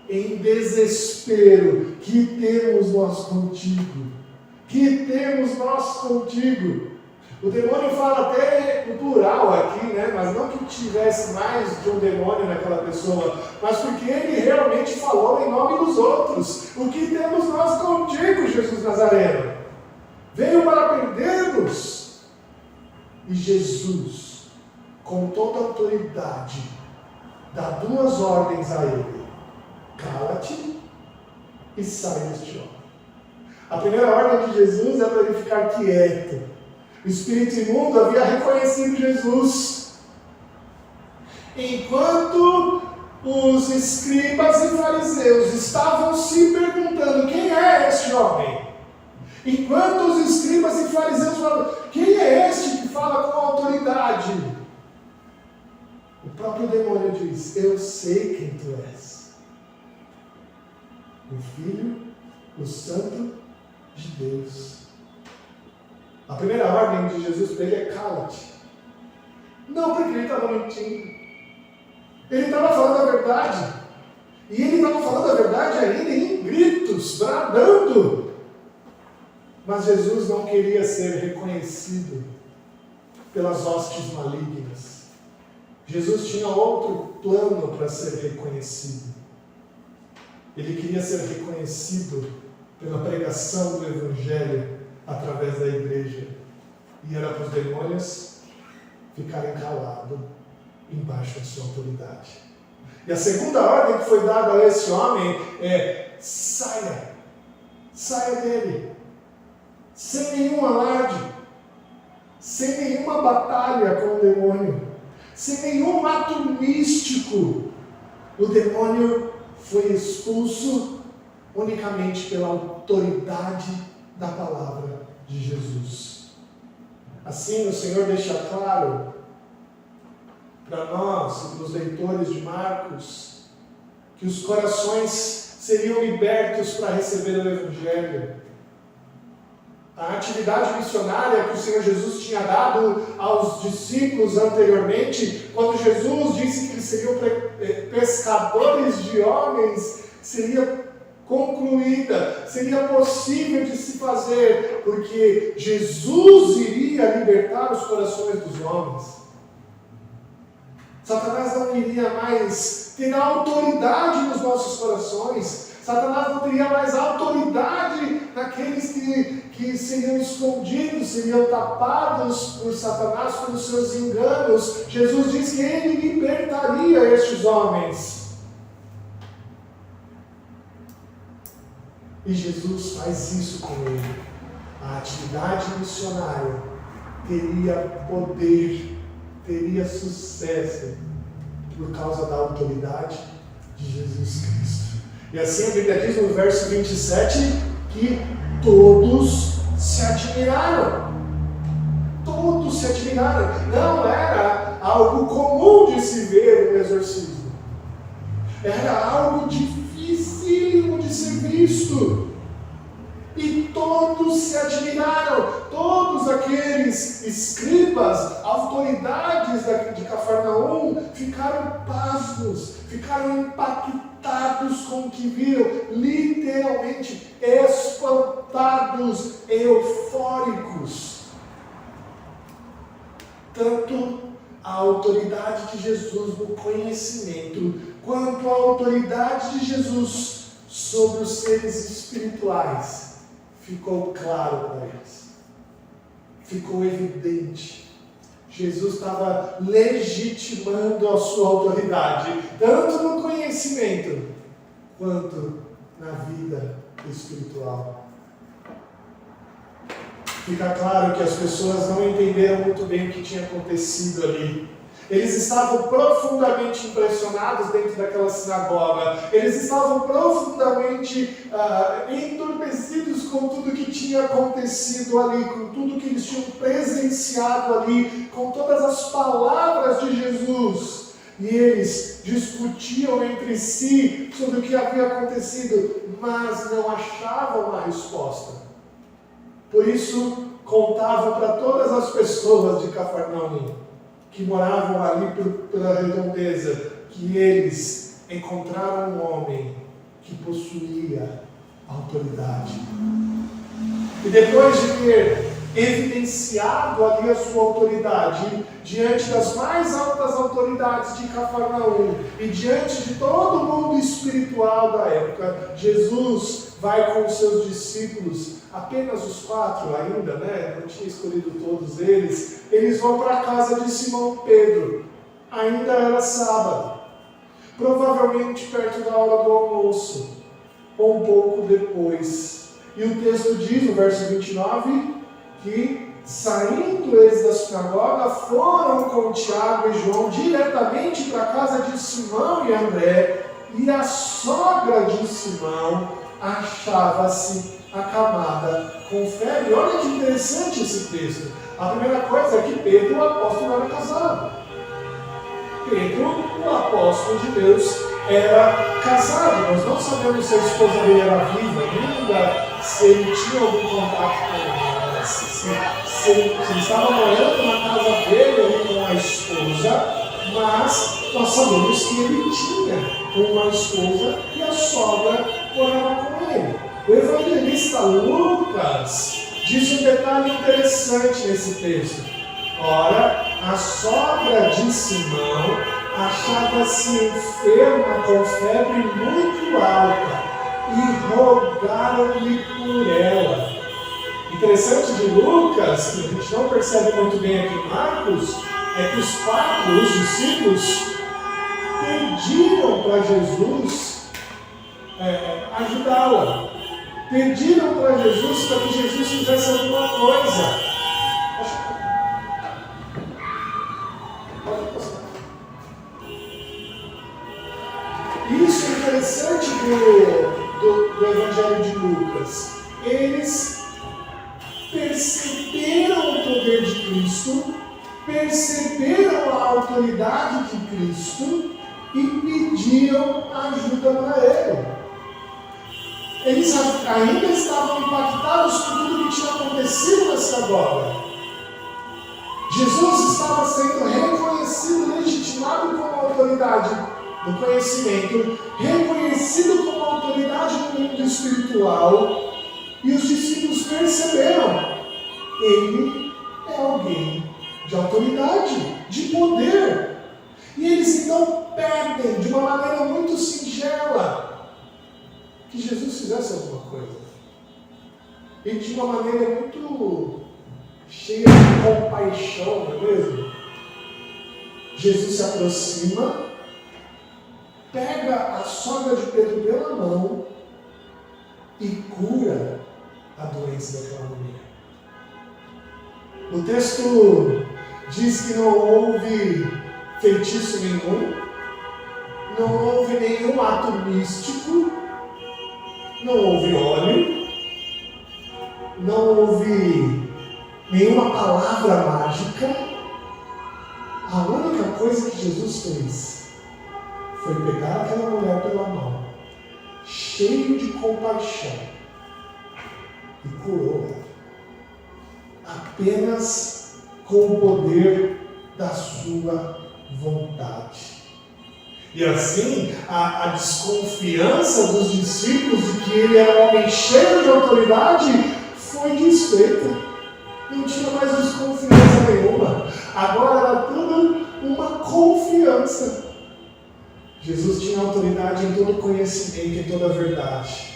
em desespero: que temos nós contigo? Que temos nós contigo? O demônio fala até no plural aqui, né? Mas não que tivesse mais de um demônio naquela pessoa, mas porque ele realmente falou em nome dos outros. O que temos nós contigo, Jesus Nazareno? Veio para prender-nos. E Jesus, com toda a autoridade, dá duas ordens a ele: cala-te e sai deste homem. A primeira ordem de Jesus é para ele ficar quieto. O espírito imundo havia reconhecido Jesus. Enquanto os escribas e fariseus estavam se perguntando: quem é este homem? Enquanto os escribas e fariseus falavam: quem é este que fala com autoridade? O próprio demônio diz: eu sei quem tu és. O Filho, o Santo de Deus. A primeira ordem de Jesus para ele é: cala-te. Não porque ele estava mentindo. Ele estava falando a verdade. E ele estava falando a verdade ainda em gritos, bradando. Mas Jesus não queria ser reconhecido pelas hostes malignas. Jesus tinha outro plano para ser reconhecido. Ele queria ser reconhecido pela pregação do Evangelho através da igreja. E era para os demônios ficarem calados embaixo da sua autoridade. E a segunda ordem que foi dada a esse homem é: saia dele, sem nenhum alarde, sem nenhuma batalha com o demônio, sem nenhum ato místico. O demônio foi expulso unicamente pela autoridade da palavra de Jesus. Assim, o Senhor deixa claro para nós e para os leitores de Marcos que os corações seriam libertos para receber o Evangelho. A atividade missionária que o Senhor Jesus tinha dado aos discípulos anteriormente, quando Jesus disse que eles seriam pescadores de homens, seria concluída, seria possível de se fazer, porque Jesus iria libertar os corações dos homens. Satanás não iria mais ter autoridade nos nossos corações. Satanás não teria mais autoridade naqueles que seriam escondidos, seriam tapados por Satanás pelos seus enganos. Jesus diz que ele libertaria estes homens. E Jesus faz isso com ele. A atividade missionária teria poder, teria sucesso por causa da autoridade de Jesus Cristo. E assim a Bíblia diz no verso 27 que todos se admiraram. Todos se admiraram. Não era algo comum de se ver um exorcismo. Era algo dificílimo de ser visto. E todos se admiraram. Todos aqueles escribas, autoridades de Cafarnaum, ficaram pasmos, ficaram impactados com o que viram, literalmente espantados, eufóricos. Tanto a autoridade de Jesus no conhecimento, quanto a autoridade de Jesus sobre os seres espirituais, ficou claro para eles. Ficou evidente. Jesus estava legitimando a sua autoridade, tanto no conhecimento, quanto na vida espiritual. Fica claro que as pessoas não entenderam muito bem o que tinha acontecido ali. Eles estavam profundamente impressionados dentro daquela sinagoga. Eles estavam profundamente entorpecidos com tudo que tinha acontecido ali, com tudo que eles tinham presenciado ali, com todas as palavras de Jesus. E eles discutiam entre si sobre o que havia acontecido, mas não achavam uma resposta. Por isso, contavam para todas as pessoas de Cafarnaum, que moravam ali pela redondeza, que eles encontraram um homem que possuía autoridade. E depois de ter evidenciado ali a sua autoridade, diante das mais altas autoridades de Cafarnaum, e diante de todo o mundo espiritual da época, Jesus vai com os seus discípulos, apenas os 4 ainda, não tinha escolhido todos eles. Eles vão para a casa de Simão Pedro, ainda era sábado, provavelmente perto da hora do almoço, ou um pouco depois. E o texto diz, no verso 29, que saindo eles da sinagoga, foram com Tiago e João diretamente para a casa de Simão e André, e a sogra de Simão achava-se acamada com febre. Olha que interessante esse texto. A primeira coisa é que Pedro, o apóstolo, era casado. Pedro, o apóstolo de Deus, era casado. Nós não sabemos se a esposa dele era viva ainda, se ele tinha algum contato com ela, se ele estava morando na casa dele ali com a esposa, mas nós sabemos que ele tinha uma esposa e a sogra morava com ele. O evangelista Lucas diz um detalhe interessante nesse texto. Ora, a sogra de Simão achava-se enferma com febre muito alta e rogaram-lhe por ela. Interessante de Lucas, que a gente não percebe muito bem aqui em Marcos, é que os 4, os discípulos, pediram para Jesus ajudá-la. Pediram para Jesus para que Jesus fizesse alguma coisa. Isso é interessante do Evangelho de Lucas. Eles perceberam o poder de Cristo, perceberam a autoridade de Cristo e pediram ajuda para Ele. Eles ainda estavam impactados por tudo que tinha acontecido na sinagoga. Jesus estava sendo reconhecido, legitimado como autoridade no conhecimento, reconhecido como autoridade no mundo espiritual, e os discípulos perceberam: ele é alguém de autoridade, de poder. E eles então pedem de uma maneira muito singela que Jesus fizesse alguma coisa. E de uma maneira muito cheia de compaixão, não é mesmo? Jesus se aproxima, pega a sogra de Pedro pela mão e cura a doença daquela mulher. O texto diz que não houve feitiço nenhum, não houve nenhum ato místico, não houve óleo, não houve nenhuma palavra mágica. A única coisa que Jesus fez foi pegar aquela mulher pela mão, cheio de compaixão, e curou ela, apenas com o poder da sua vontade. E assim, a desconfiança dos discípulos de que ele era um homem cheio de autoridade foi desfeita. Não tinha mais desconfiança nenhuma. Agora era tudo uma confiança. Jesus tinha autoridade em todo conhecimento, em toda verdade.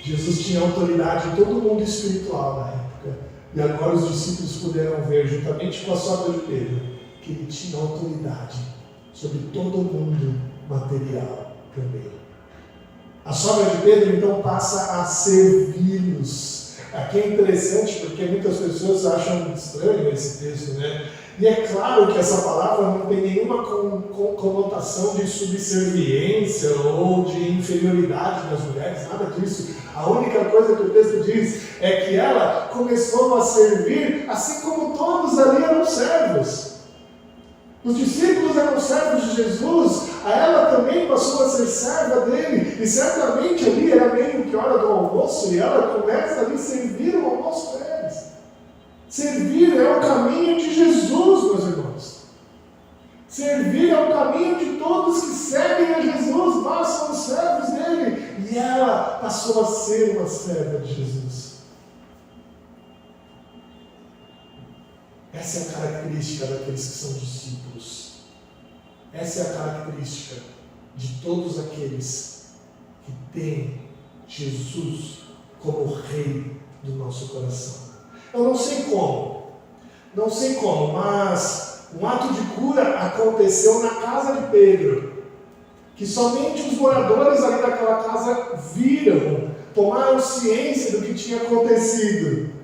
Jesus tinha autoridade em todo o mundo espiritual na época. E agora os discípulos puderam ver, juntamente com a sogra de Pedro, que ele tinha autoridade sobre todo o mundo material também. A sogra de Pedro então passa a servi-los. Aqui é interessante porque muitas pessoas acham estranho esse texto, né? E é claro que essa palavra não tem nenhuma conotação de subserviência ou de inferioridade das mulheres, nada disso. A única coisa que o texto diz é que ela começou a servir assim como todos ali eram servos. Os discípulos eram servos de Jesus, a ela também passou a ser serva dele, e certamente ali era meio que hora do almoço, e ela começa ali a servir o almoço para eles. Servir é o caminho de Jesus, meus irmãos. Servir é o caminho de todos que seguem a Jesus, nós somos servos dele, e ela passou a ser uma serva de Jesus. Essa é a característica daqueles que são discípulos. Essa é a característica de todos aqueles que têm Jesus como Rei do nosso coração. Eu não sei como, mas um ato de cura aconteceu na casa de Pedro, que somente os moradores ali daquela casa viram, tomaram ciência do que tinha acontecido.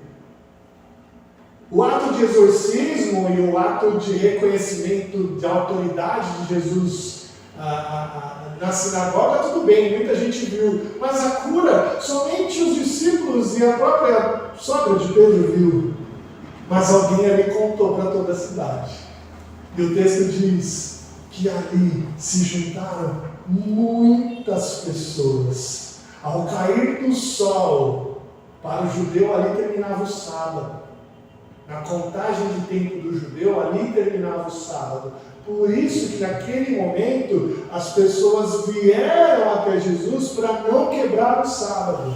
O ato de exorcismo e o ato de reconhecimento da autoridade de Jesus na sinagoga, tudo bem, muita gente viu. Mas a cura, somente os discípulos e a própria sogra de Pedro viu. Mas alguém ali contou para toda a cidade. E o texto diz que ali se juntaram muitas pessoas. Ao cair do sol, para o judeu ali terminava o sábado. Na contagem de tempo do judeu, ali terminava o sábado. Por isso que naquele momento as pessoas vieram até Jesus para não quebrar o sábado,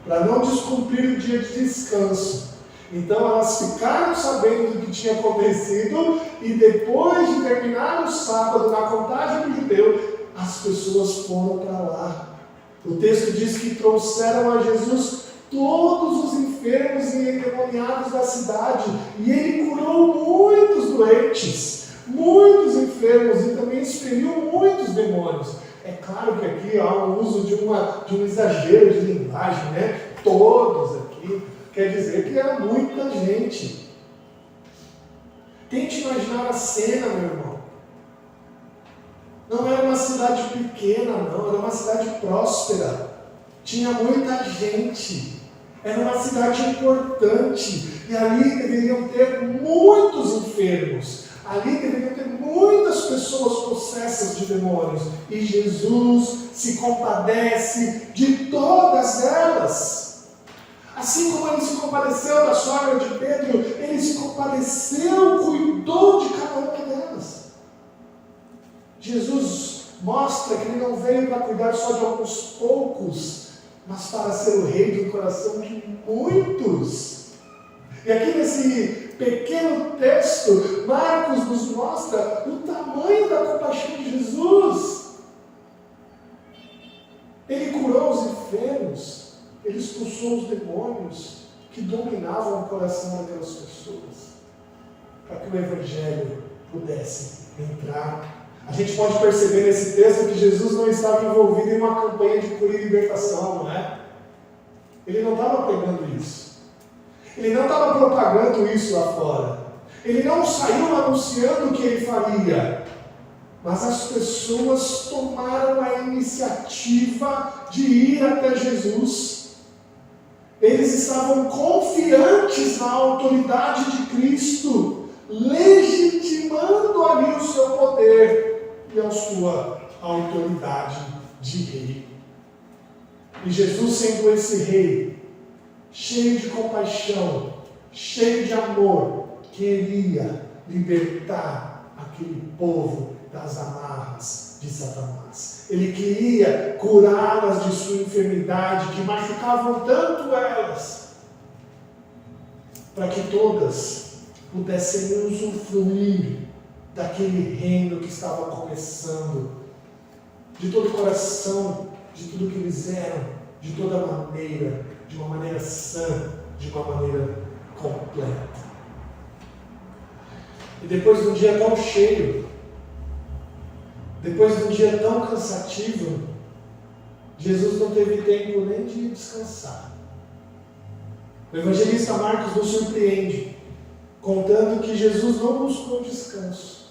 para não descumprir o dia de descanso. Então elas ficaram sabendo do que tinha acontecido e depois de terminar o sábado, na contagem do judeu, as pessoas foram para lá. O texto diz que trouxeram a Jesus todos os enfermos e endemoniados da cidade, e ele curou muitos doentes, muitos enfermos, e também expeliu muitos demônios. É claro que aqui há um uso de um exagero de linguagem, né? Todos aqui, quer dizer que era muita gente. Tente imaginar a cena, meu irmão. Não era uma cidade pequena, não, era uma cidade próspera. Tinha muita gente. Era uma cidade importante, e ali deveriam ter muitos enfermos, ali deveriam ter muitas pessoas possessas de demônios, e Jesus se compadece de todas elas. Assim como ele se compadeceu da sogra de Pedro, ele se compadeceu, cuidou de cada uma delas. Jesus mostra que ele não veio para cuidar só de alguns poucos, mas para ser o rei do coração de muitos. E aqui nesse pequeno texto, Marcos nos mostra o tamanho da compaixão de Jesus. Ele curou os enfermos, ele expulsou os demônios que dominavam o coração daquelas pessoas, para que o Evangelho pudesse entrar. A gente pode perceber nesse texto que Jesus não estava envolvido em uma campanha de cura e libertação, não é? Ele não estava pregando isso. Ele não estava propagando isso lá fora. Ele não saiu anunciando o que ele faria. Mas as pessoas tomaram a iniciativa de ir até Jesus. Eles estavam confiantes na autoridade de Cristo, legitimando ali o seu poder e a sua autoridade de rei. E Jesus, sendo esse rei, cheio de compaixão, cheio de amor, queria libertar aquele povo das amarras de Satanás. Ele queria curá-las de sua enfermidade, que machucavam tanto elas, para que todas pudessem usufruir daquele reino que estava começando, de todo o coração, de tudo que eles eram, de toda maneira, de uma maneira sã, de uma maneira completa. E depois de um dia tão cheio, depois de um dia tão cansativo, Jesus não teve tempo nem de descansar. O evangelista Marcos nos surpreende, contando que Jesus não buscou descanso.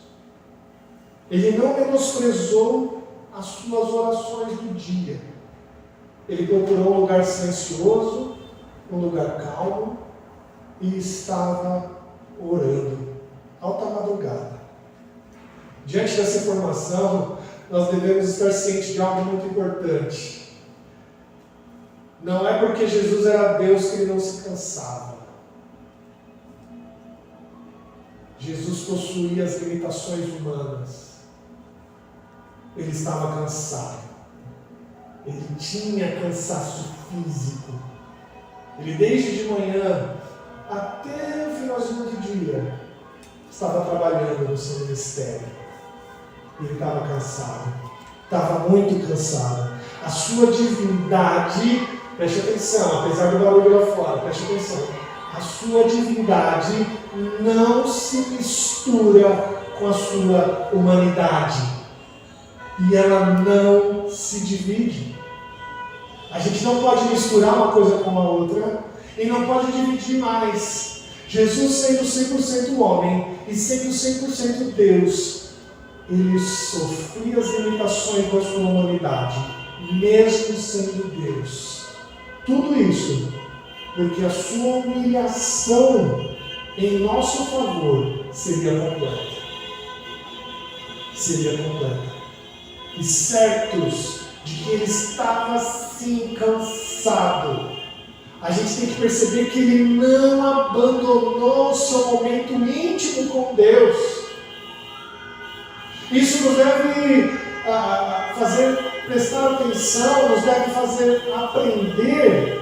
Ele não menosprezou as suas orações do dia. Ele procurou um lugar silencioso, um lugar calmo, e estava orando, alta madrugada. Diante dessa informação, nós devemos estar cientes de algo muito importante. Não é porque Jesus era Deus que ele não se cansava. Jesus possuía as limitações humanas. Ele estava cansado. Ele tinha cansaço físico. Ele, desde de manhã até o finalzinho do dia, estava trabalhando no seu ministério. Ele estava cansado. Estava muito cansado. A sua divindade, preste atenção, apesar do barulho lá fora, preste atenção. A sua divindade não se mistura com a sua humanidade. E ela não se divide. A gente não pode misturar uma coisa com a outra e não pode dividir mais. Jesus, sendo 100% homem e sendo 100% Deus, ele sofria as limitações da sua humanidade, mesmo sendo Deus. Tudo isso porque a sua humilhação em nosso favor seria completa. Seria completa. E certos de que ele estava assim cansado, a gente tem que perceber que ele não abandonou o seu momento íntimo com Deus. Isso nos deve fazer prestar atenção, nos deve fazer aprender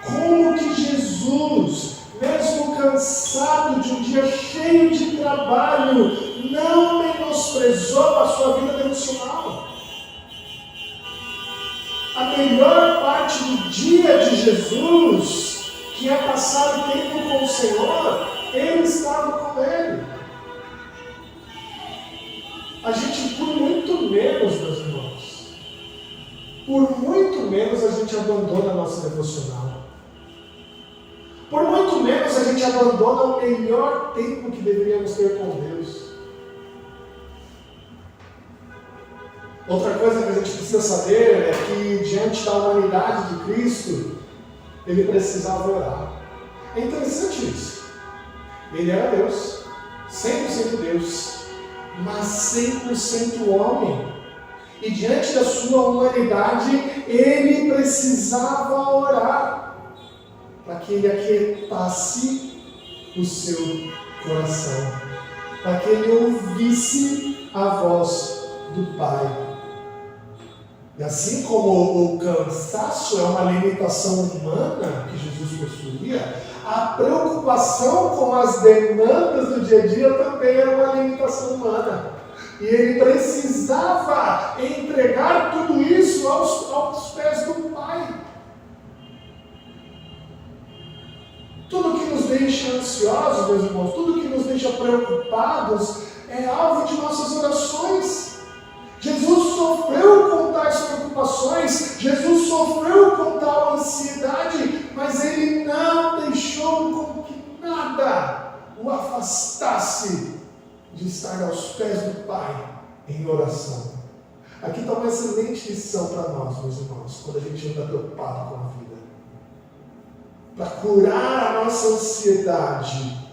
como que Jesus, mesmo cansado de um dia cheio de trabalho, não menosprezou a sua vida devocional. A melhor parte do dia de Jesus, que é passar o tempo com o Senhor, ele estava com ele. A gente, por muito menos, meus irmãos, por muito menos a gente abandona a nossa devocional. Por muito menos a gente abandona o melhor tempo que deveríamos ter com Deus. Outra coisa que a gente precisa saber é que, diante da humanidade de Cristo, ele precisava orar. É interessante isso. Ele era Deus, 100% Deus, mas 100% homem. E diante da sua humanidade, ele precisava orar para que ele aquietasse o seu coração, para que ele ouvisse a voz do Pai. E assim como o cansaço é uma limitação humana que Jesus possuía, a preocupação com as demandas do dia a dia também era uma limitação humana. E ele precisava entregar tudo isso aos pés do Pai. Tudo que nos deixa ansiosos, meus irmãos, tudo que nos deixa preocupados é alvo de nossas orações. Jesus sofreu com tais preocupações, Jesus sofreu com tal ansiedade, mas ele não deixou com que nada o afastasse de estar aos pés do Pai em oração. Aqui está uma excelente lição para nós, meus irmãos, quando a gente anda preocupado com a vida. Para curar a nossa ansiedade,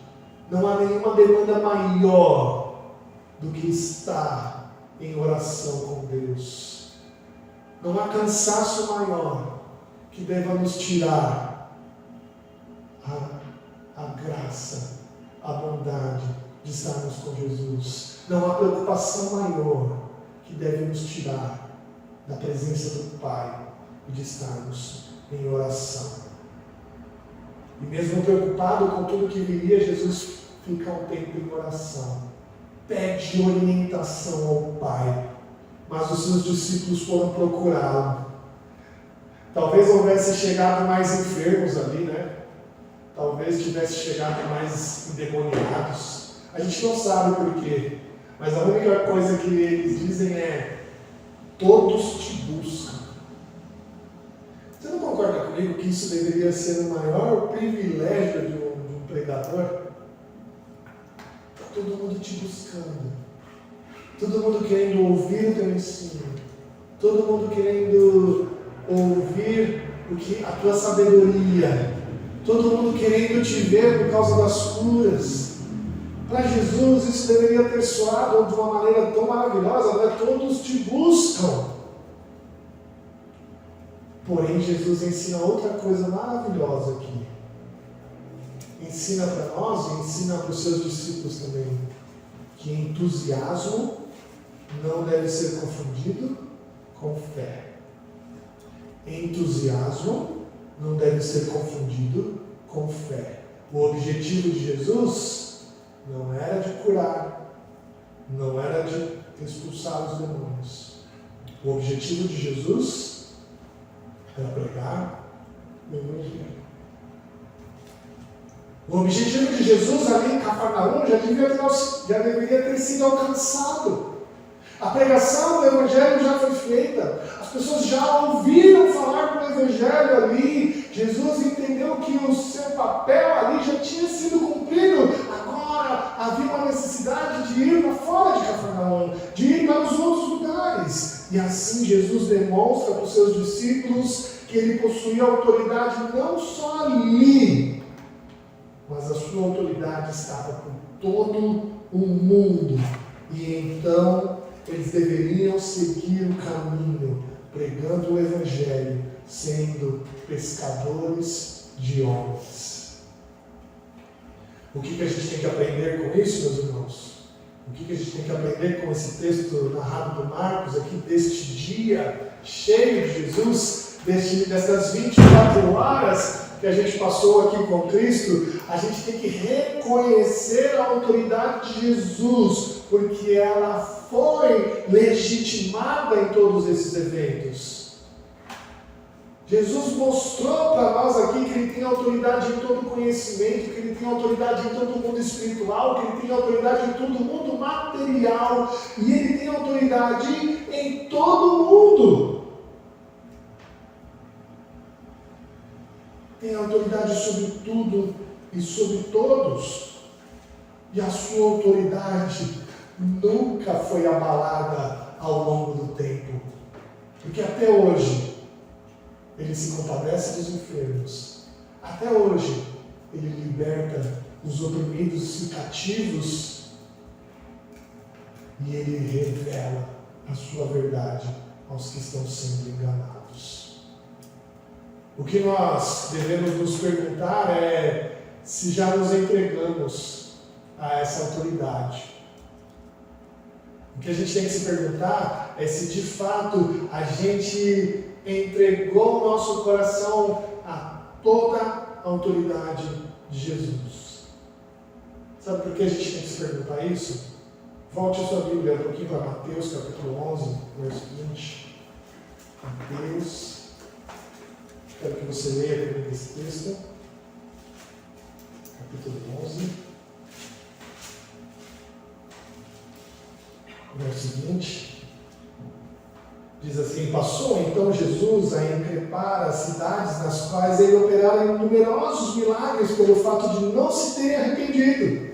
não há nenhuma demanda maior do que estar em oração com Deus. Não há cansaço maior que deva nos tirar a graça, a bondade de estarmos com Jesus. Não há preocupação maior que deve nos tirar da presença do Pai e de estarmos em oração. E mesmo preocupado com tudo que viria, Jesus fica um tempo em oração. pede orientação ao Pai, mas os seus discípulos foram procurá-lo. Talvez houvesse chegado mais enfermos ali, né? Talvez tivesse chegado mais endemoniados. A gente não sabe por quê, mas a única coisa que eles dizem é: todos te buscam. Você não concorda comigo que isso deveria ser o maior privilégio de um pregador? Está todo mundo te buscando, todo mundo querendo ouvir o teu ensino, todo mundo querendo ouvir a tua sabedoria, todo mundo querendo te ver por causa das curas. Para Jesus isso deveria ter soado de uma maneira tão maravilhosa, né? Todos te buscam. Porém, Jesus ensina outra coisa maravilhosa aqui. Ensina para nós e ensina para os seus discípulos também, que entusiasmo não deve ser confundido com fé. Entusiasmo não deve ser confundido com fé. O objetivo de Jesus não era de curar, não era de expulsar os demônios. O objetivo de Jesus era pregar o Evangelho. O objetivo de Jesus ali em Cafarnaum já deveria ter sido alcançado. A pregação do Evangelho já foi feita. As pessoas já ouviram falar do Evangelho ali. Jesus entendeu que o seu papel ali já tinha sido cumprido. Agora havia uma necessidade de ir para fora de Cafarnaum, de ir para os outros lugares. E assim Jesus demonstra para os seus discípulos que ele possuía autoridade não só ali, mas a sua autoridade estava por todo o mundo. E então eles deveriam seguir o caminho, pregando o Evangelho, sendo pescadores de homens. O que a gente tem que aprender com isso, meus irmãos? O que a gente tem que aprender com esse texto narrado por Marcos aqui, deste dia cheio de Jesus, dessas 24 horas que a gente passou aqui com Cristo? A gente tem que reconhecer a autoridade de Jesus, porque ela foi legitimada em todos esses eventos. Jesus mostrou para nós aqui que ele tem autoridade em todo conhecimento, que ele tem autoridade em todo mundo espiritual, que ele tem autoridade em todo mundo material, e ele tem autoridade em todo mundo. Tem autoridade sobre tudo e sobre todos. E a sua autoridade nunca foi abalada ao longo do tempo. Porque até hoje, ele se compadece dos enfermos. Até hoje, ele liberta os oprimidos e cativos. E ele revela a sua verdade aos que estão sendo enganados. O que nós devemos nos perguntar é se já nos entregamos a essa autoridade. O que a gente tem que se perguntar é se de fato a gente entregou o nosso coração a toda a autoridade de Jesus. Sabe por que a gente tem que se perguntar isso? Volte a sua Bíblia um pouquinho para Mateus capítulo 11, verso 20. Mateus. Quero que você leia comigo esse texto. Capítulo 11. Verso 20. Diz assim: passou então Jesus a increpar as cidades nas quais ele operara numerosos milagres pelo fato de não se terem arrependido.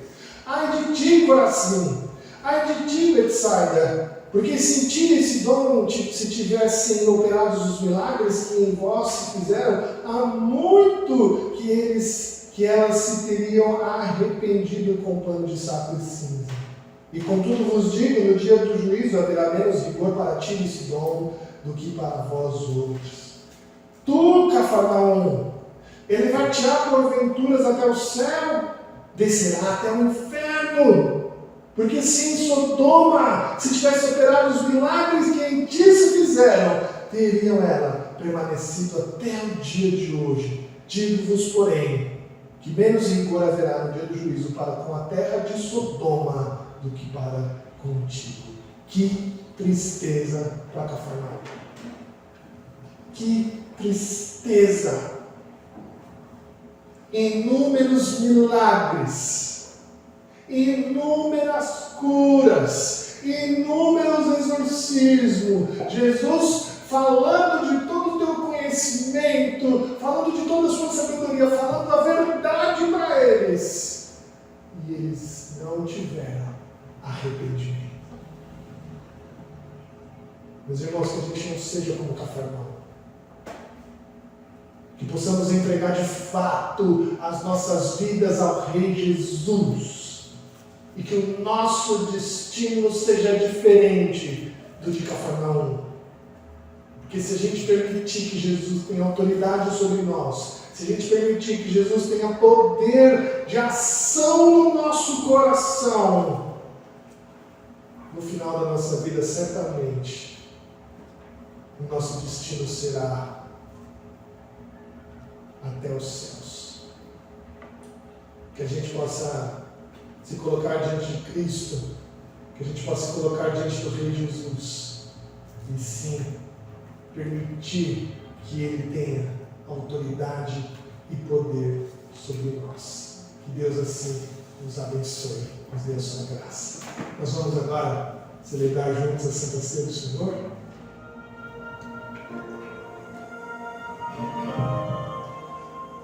Ai de ti, Corazim! Ai de ti, Betsaida! Porque se em Tiro e Sidom se tivessem operados os milagres que em vós se fizeram, há muito que elas se teriam arrependido com pano de saco e cinza. E contudo vos digo, no dia do juízo haverá menos rigor para Tiro e Sidom do que para vós outros. Tu, Cafarnaum, ele vai tirar porventuras até o céu, descerá até o inferno. Porque se em Sodoma se tivesse operado os milagres que em ti se fizeram, teriam ela permanecido até o dia de hoje. Digo-vos, porém, que menos rigor haverá no dia do juízo para com a terra de Sodoma do que para contigo. Que tristeza para Cafarnaum. Que tristeza. Inúmeros milagres, inúmeras curas, inúmeros exorcismos. Jesus falando de todo o teu conhecimento, falando de toda a sua sabedoria, falando a verdade para eles. E eles não tiveram arrependimento. Meus irmãos, que a gente não seja como Cafarnaum. Que possamos entregar de fato as nossas vidas ao Rei Jesus. E que o nosso destino seja diferente do de Cafarnaum. Porque se a gente permitir que Jesus tenha autoridade sobre nós, se a gente permitir que Jesus tenha poder de ação no nosso coração, no final da nossa vida, certamente, o nosso destino será até os céus. Que a gente possa se colocar diante de Cristo, que a gente possa se colocar diante do Rei Jesus e sim permitir que Ele tenha autoridade e poder sobre nós. Que Deus assim nos abençoe, nos dê a sua graça. Nós vamos agora celebrar juntos a Santa Ceia do Senhor.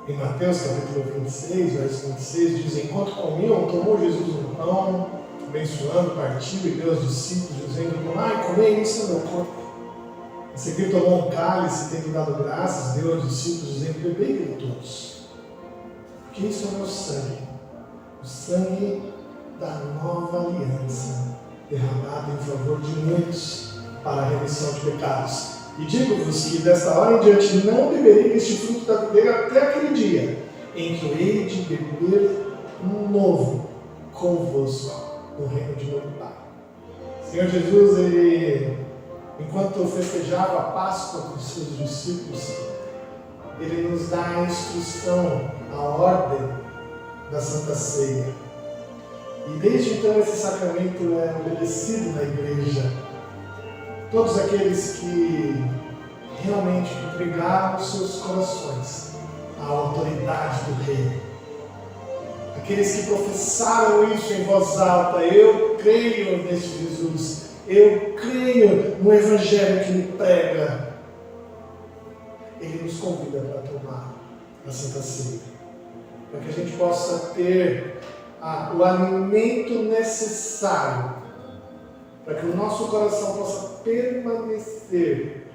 Em Mateus capítulo 26, verso 26, diz: enquanto comiam, tomou Jesus um pão, abençoando, partiu e deu aos discípulos, dizendo: tomai, comei, isso é meu corpo. Em seguida tomou um cálice, tendo dado graças, deu aos discípulos, dizendo: bebei dele todos, porque isso é meu sangue, o sangue da nova aliança, derramado em favor de muitos para a remissão de pecados. E digo-vos que desta hora em diante não beberei deste fruto da videira até aquele dia em que eu hei de beber um novo convosco no reino de meu Pai. Senhor Jesus, Ele, enquanto festejava a Páscoa com os seus discípulos, Ele nos dá a instrução, a ordem da Santa Ceia. E desde então esse sacramento é obedecido na igreja. Todos aqueles que realmente entregaram os seus corações à autoridade do Rei, aqueles que professaram isso em voz alta: eu creio neste Jesus, eu creio no Evangelho que Ele prega, Ele nos convida para tomar a Santa Ceia, para que a gente possa ter o alimento necessário para que o nosso coração possa permanecer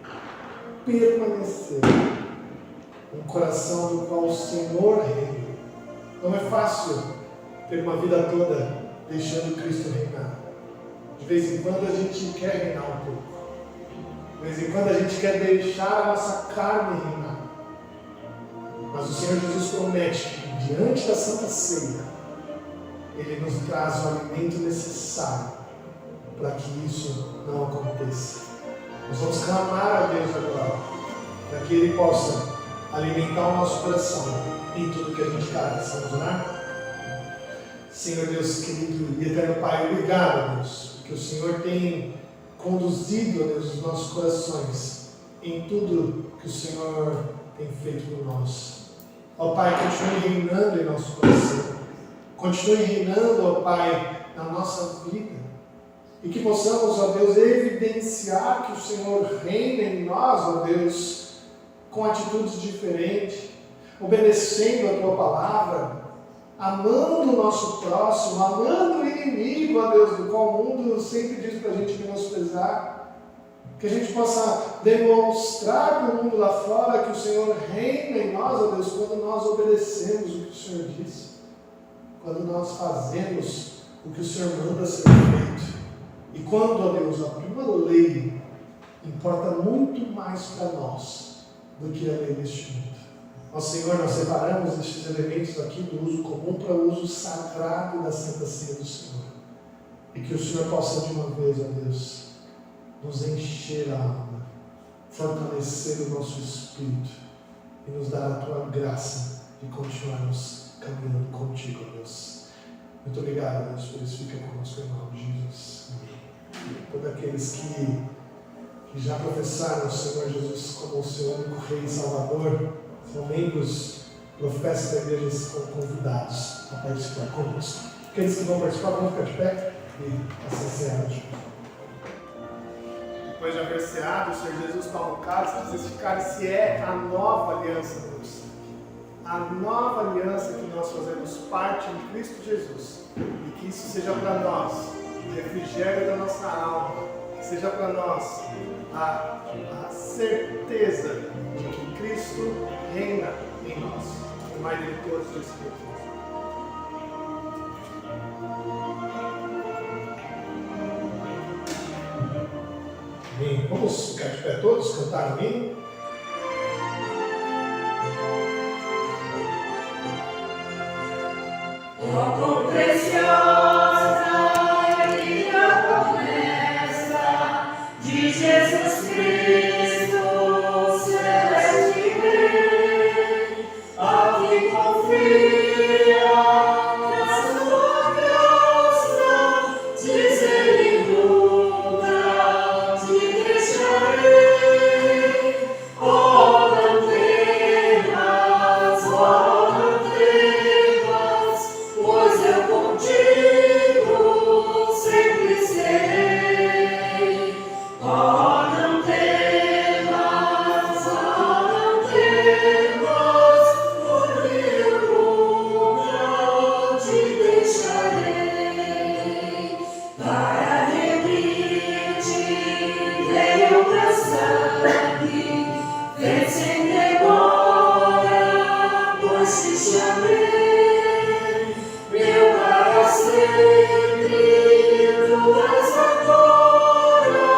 um coração do qual o Senhor reina. Não é fácil ter uma vida toda deixando Cristo reinar. De vez em quando a gente quer reinar um pouco. De vez em quando a gente quer deixar a nossa carne reinar. Mas o Senhor Jesus promete que diante da Santa Ceia Ele nos traz o alimento necessário para que isso não aconteça. Nós vamos clamar a Deus agora, para que Ele possa alimentar o nosso coração em tudo que a gente carrega. Vamos orar? Senhor Deus querido e eterno Pai, obrigado, Deus, que o Senhor tem conduzido, Deus, os nossos corações em tudo que o Senhor tem feito por nós. Ó Pai, continue reinando em nosso coração. Continue reinando, ó Pai, na nossa vida. E que possamos, ó Deus, evidenciar que o Senhor reina em nós, ó Deus, com atitudes diferentes, obedecendo a Tua palavra, amando o nosso próximo, amando o inimigo, ó Deus, do qual o mundo sempre diz para a gente menosprezar. Que a gente possa demonstrar para o mundo lá fora que o Senhor reina em nós, ó Deus, quando nós obedecemos o que o Senhor diz, quando nós fazemos o que o Senhor manda ser feito. E quando, ó Deus, a tua lei importa muito mais para nós do que a lei deste mundo. Ó Senhor, nós separamos estes elementos aqui do uso comum para o uso sagrado da Santa Ceia do Senhor. E que o Senhor possa de uma vez, ó Deus, nos encher a alma, fortalecer o nosso espírito e nos dar a tua graça de continuarmos caminhando contigo, ó Deus. Muito obrigado, Deus, por isso fica conosco em nome de Jesus. Todos aqueles que já professaram o Senhor Jesus como o seu único Rei e Salvador, são membros, profetas da igreja, estão convidados a participar conosco. Aqueles que vão participar, vão ficar de pé e assim encerrar. Depois de haver ceado, o Senhor Jesus toma o cálice, diz: esse cálice é a nova aliança do sangue. A nova aliança que nós fazemos parte em Cristo Jesus. E que isso seja para nós o refrigério da nossa alma, seja para nós a certeza de que Cristo reina em nós. O mais de todos os Espíritos. Amém. Vamos ficar de pé todos, cantar amém? Oh, quão preciosa é a promessa de Jesus Cristo, celeste Rei, a quem confia na sua graça, diz ele nunca te deixarei. Oh, não temas, oh, não temas, pois eu contigo sempre serei. Oh, não temas, porque eu nunca te deixarei. Para remir-te veio meu sangue, vem sem demora, pois te chamei. Meu para sempre, tu és agora,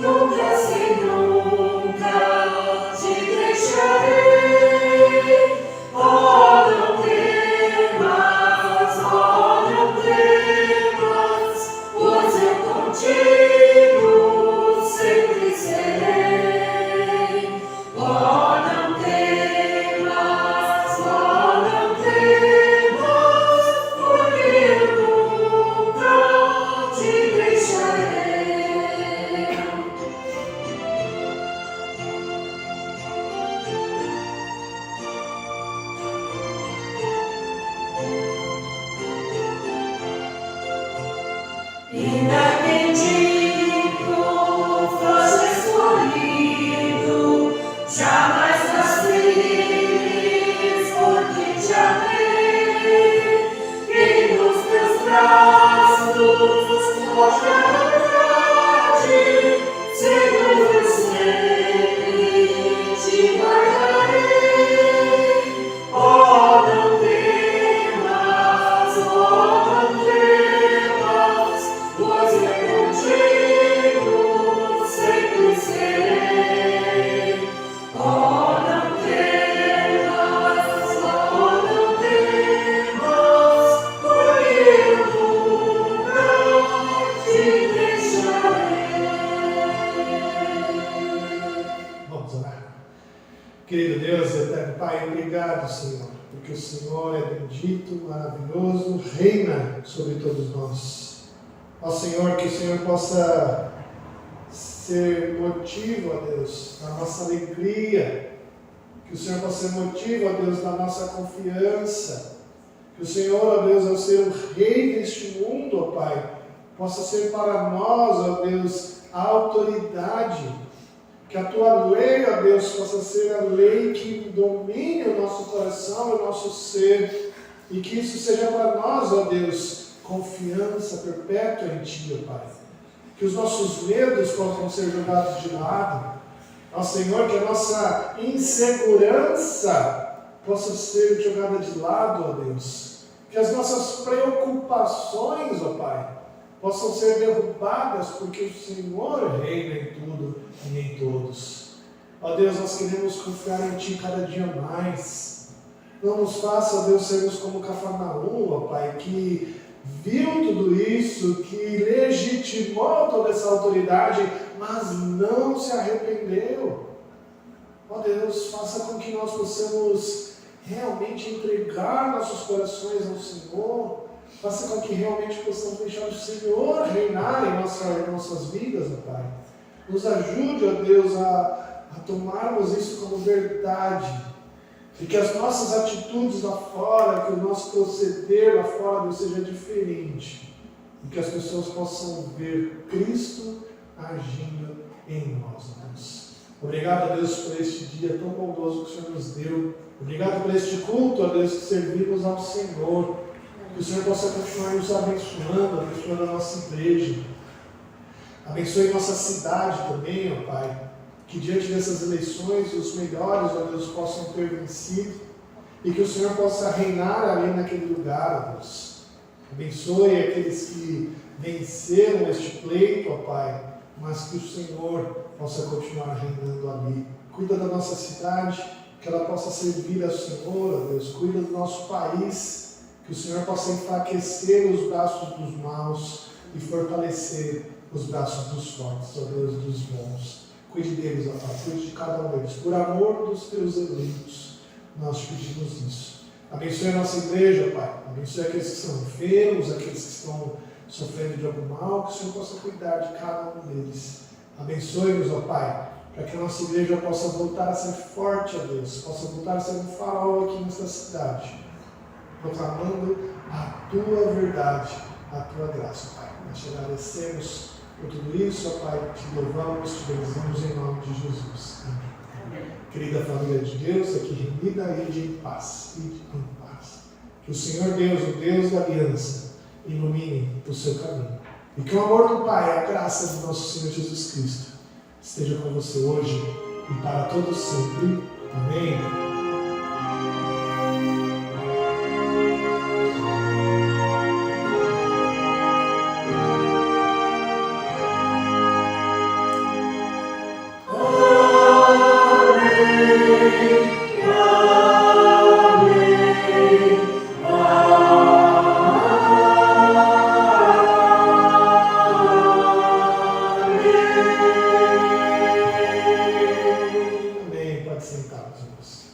nunca sem nunca te deixarei. Oh, não temas, pois eu contigo sempre serei. Oh, não temas, porque eu nunca te deixarei. Ainda bendito, foste escolhido, jamais nasceres, porque te amei. E nos teus braços, forte a verdade, seguro eu sempre te guardarei. Oh, não temas, pois eu contigo sempre serei. Oh, não temas, porque eu nunca te deixarei. Vamos orar. Querido Deus, eterno Pai, obrigado, Senhor, porque o Senhor é bendito, maravilhoso, reina sobre todos nós. Ó Senhor, que o Senhor possa ser motivo, ó Deus, da nossa alegria, que o Senhor possa ser motivo, ó Deus, da nossa confiança, que o Senhor, ó Deus, ao ser o Rei deste mundo, ó Pai, possa ser para nós, ó Deus, a autoridade, que a Tua lei, ó Deus, possa ser a lei que domine o nosso coração e o nosso ser, e que isso seja para nós, ó Deus, confiança perpétua em Ti, ó Pai. Que os nossos medos possam ser jogados de lado. Ó Senhor, que a nossa insegurança possa ser jogada de lado, ó Deus. Que as nossas preocupações, ó Pai, possam ser derrubadas, porque o Senhor reina em tudo e em todos. Ó Deus, nós queremos confiar em Ti cada dia mais. Não nos faça, ó Deus, sermos como Cafarnaum, ó Pai, que viu tudo isso, que legitimou toda essa autoridade, mas não se arrependeu. Ó Deus, faça com que nós possamos realmente entregar nossos corações ao Senhor, Faça com que realmente possamos deixar o Senhor reinar em nossas vidas, ó Pai. Nos ajude, ó Deus, a tomarmos isso como verdade. E que as nossas atitudes lá fora, que o nosso proceder lá fora Deus, seja diferente. E que as pessoas possam ver Cristo agindo em nós, ó Deus. Obrigado, ó Deus, por este dia tão bondoso que o Senhor nos deu. Obrigado por este culto, ó Deus, que servimos ao Senhor. Que o Senhor possa continuar nos abençoando a nossa igreja. Abençoe nossa cidade também, ó Pai. Que diante dessas eleições os melhores, ó Deus, possam ter vencido. E que o Senhor possa reinar ali naquele lugar, ó Deus. Abençoe aqueles que venceram este pleito, ó Pai. Mas que o Senhor possa continuar reinando ali. Cuida da nossa cidade, que ela possa servir ao Senhor, ó Deus. Cuida do nosso país. Que o Senhor possa enfraquecer os braços dos maus e fortalecer os braços dos fortes, ó Deus, dos bons. Cuide deles, ó Pai, cuide de cada um deles. Por amor dos teus eleitos, nós pedimos isso. Abençoe a nossa igreja, Pai. Abençoe aqueles que estão enfermos, aqueles que estão sofrendo de algum mal, que o Senhor possa cuidar de cada um deles. Abençoe-nos, ó Pai, para que a nossa igreja possa voltar a ser forte, ó Deus, possa voltar a ser um farol aqui nesta cidade, proclamando a Tua verdade, a Tua graça, Pai. Nós te agradecemos por tudo isso, ó Pai, te louvamos, te bendizemos em nome de Jesus. Amém. Querida família de Deus, aqui reunida, ide em paz, ide em paz. Que o Senhor Deus, o Deus da aliança, ilumine o seu caminho. E que o amor do Pai, a graça do nosso Senhor Jesus Cristo, esteja com você hoje e para todos sempre. Amém. Pode sentar, irmãos.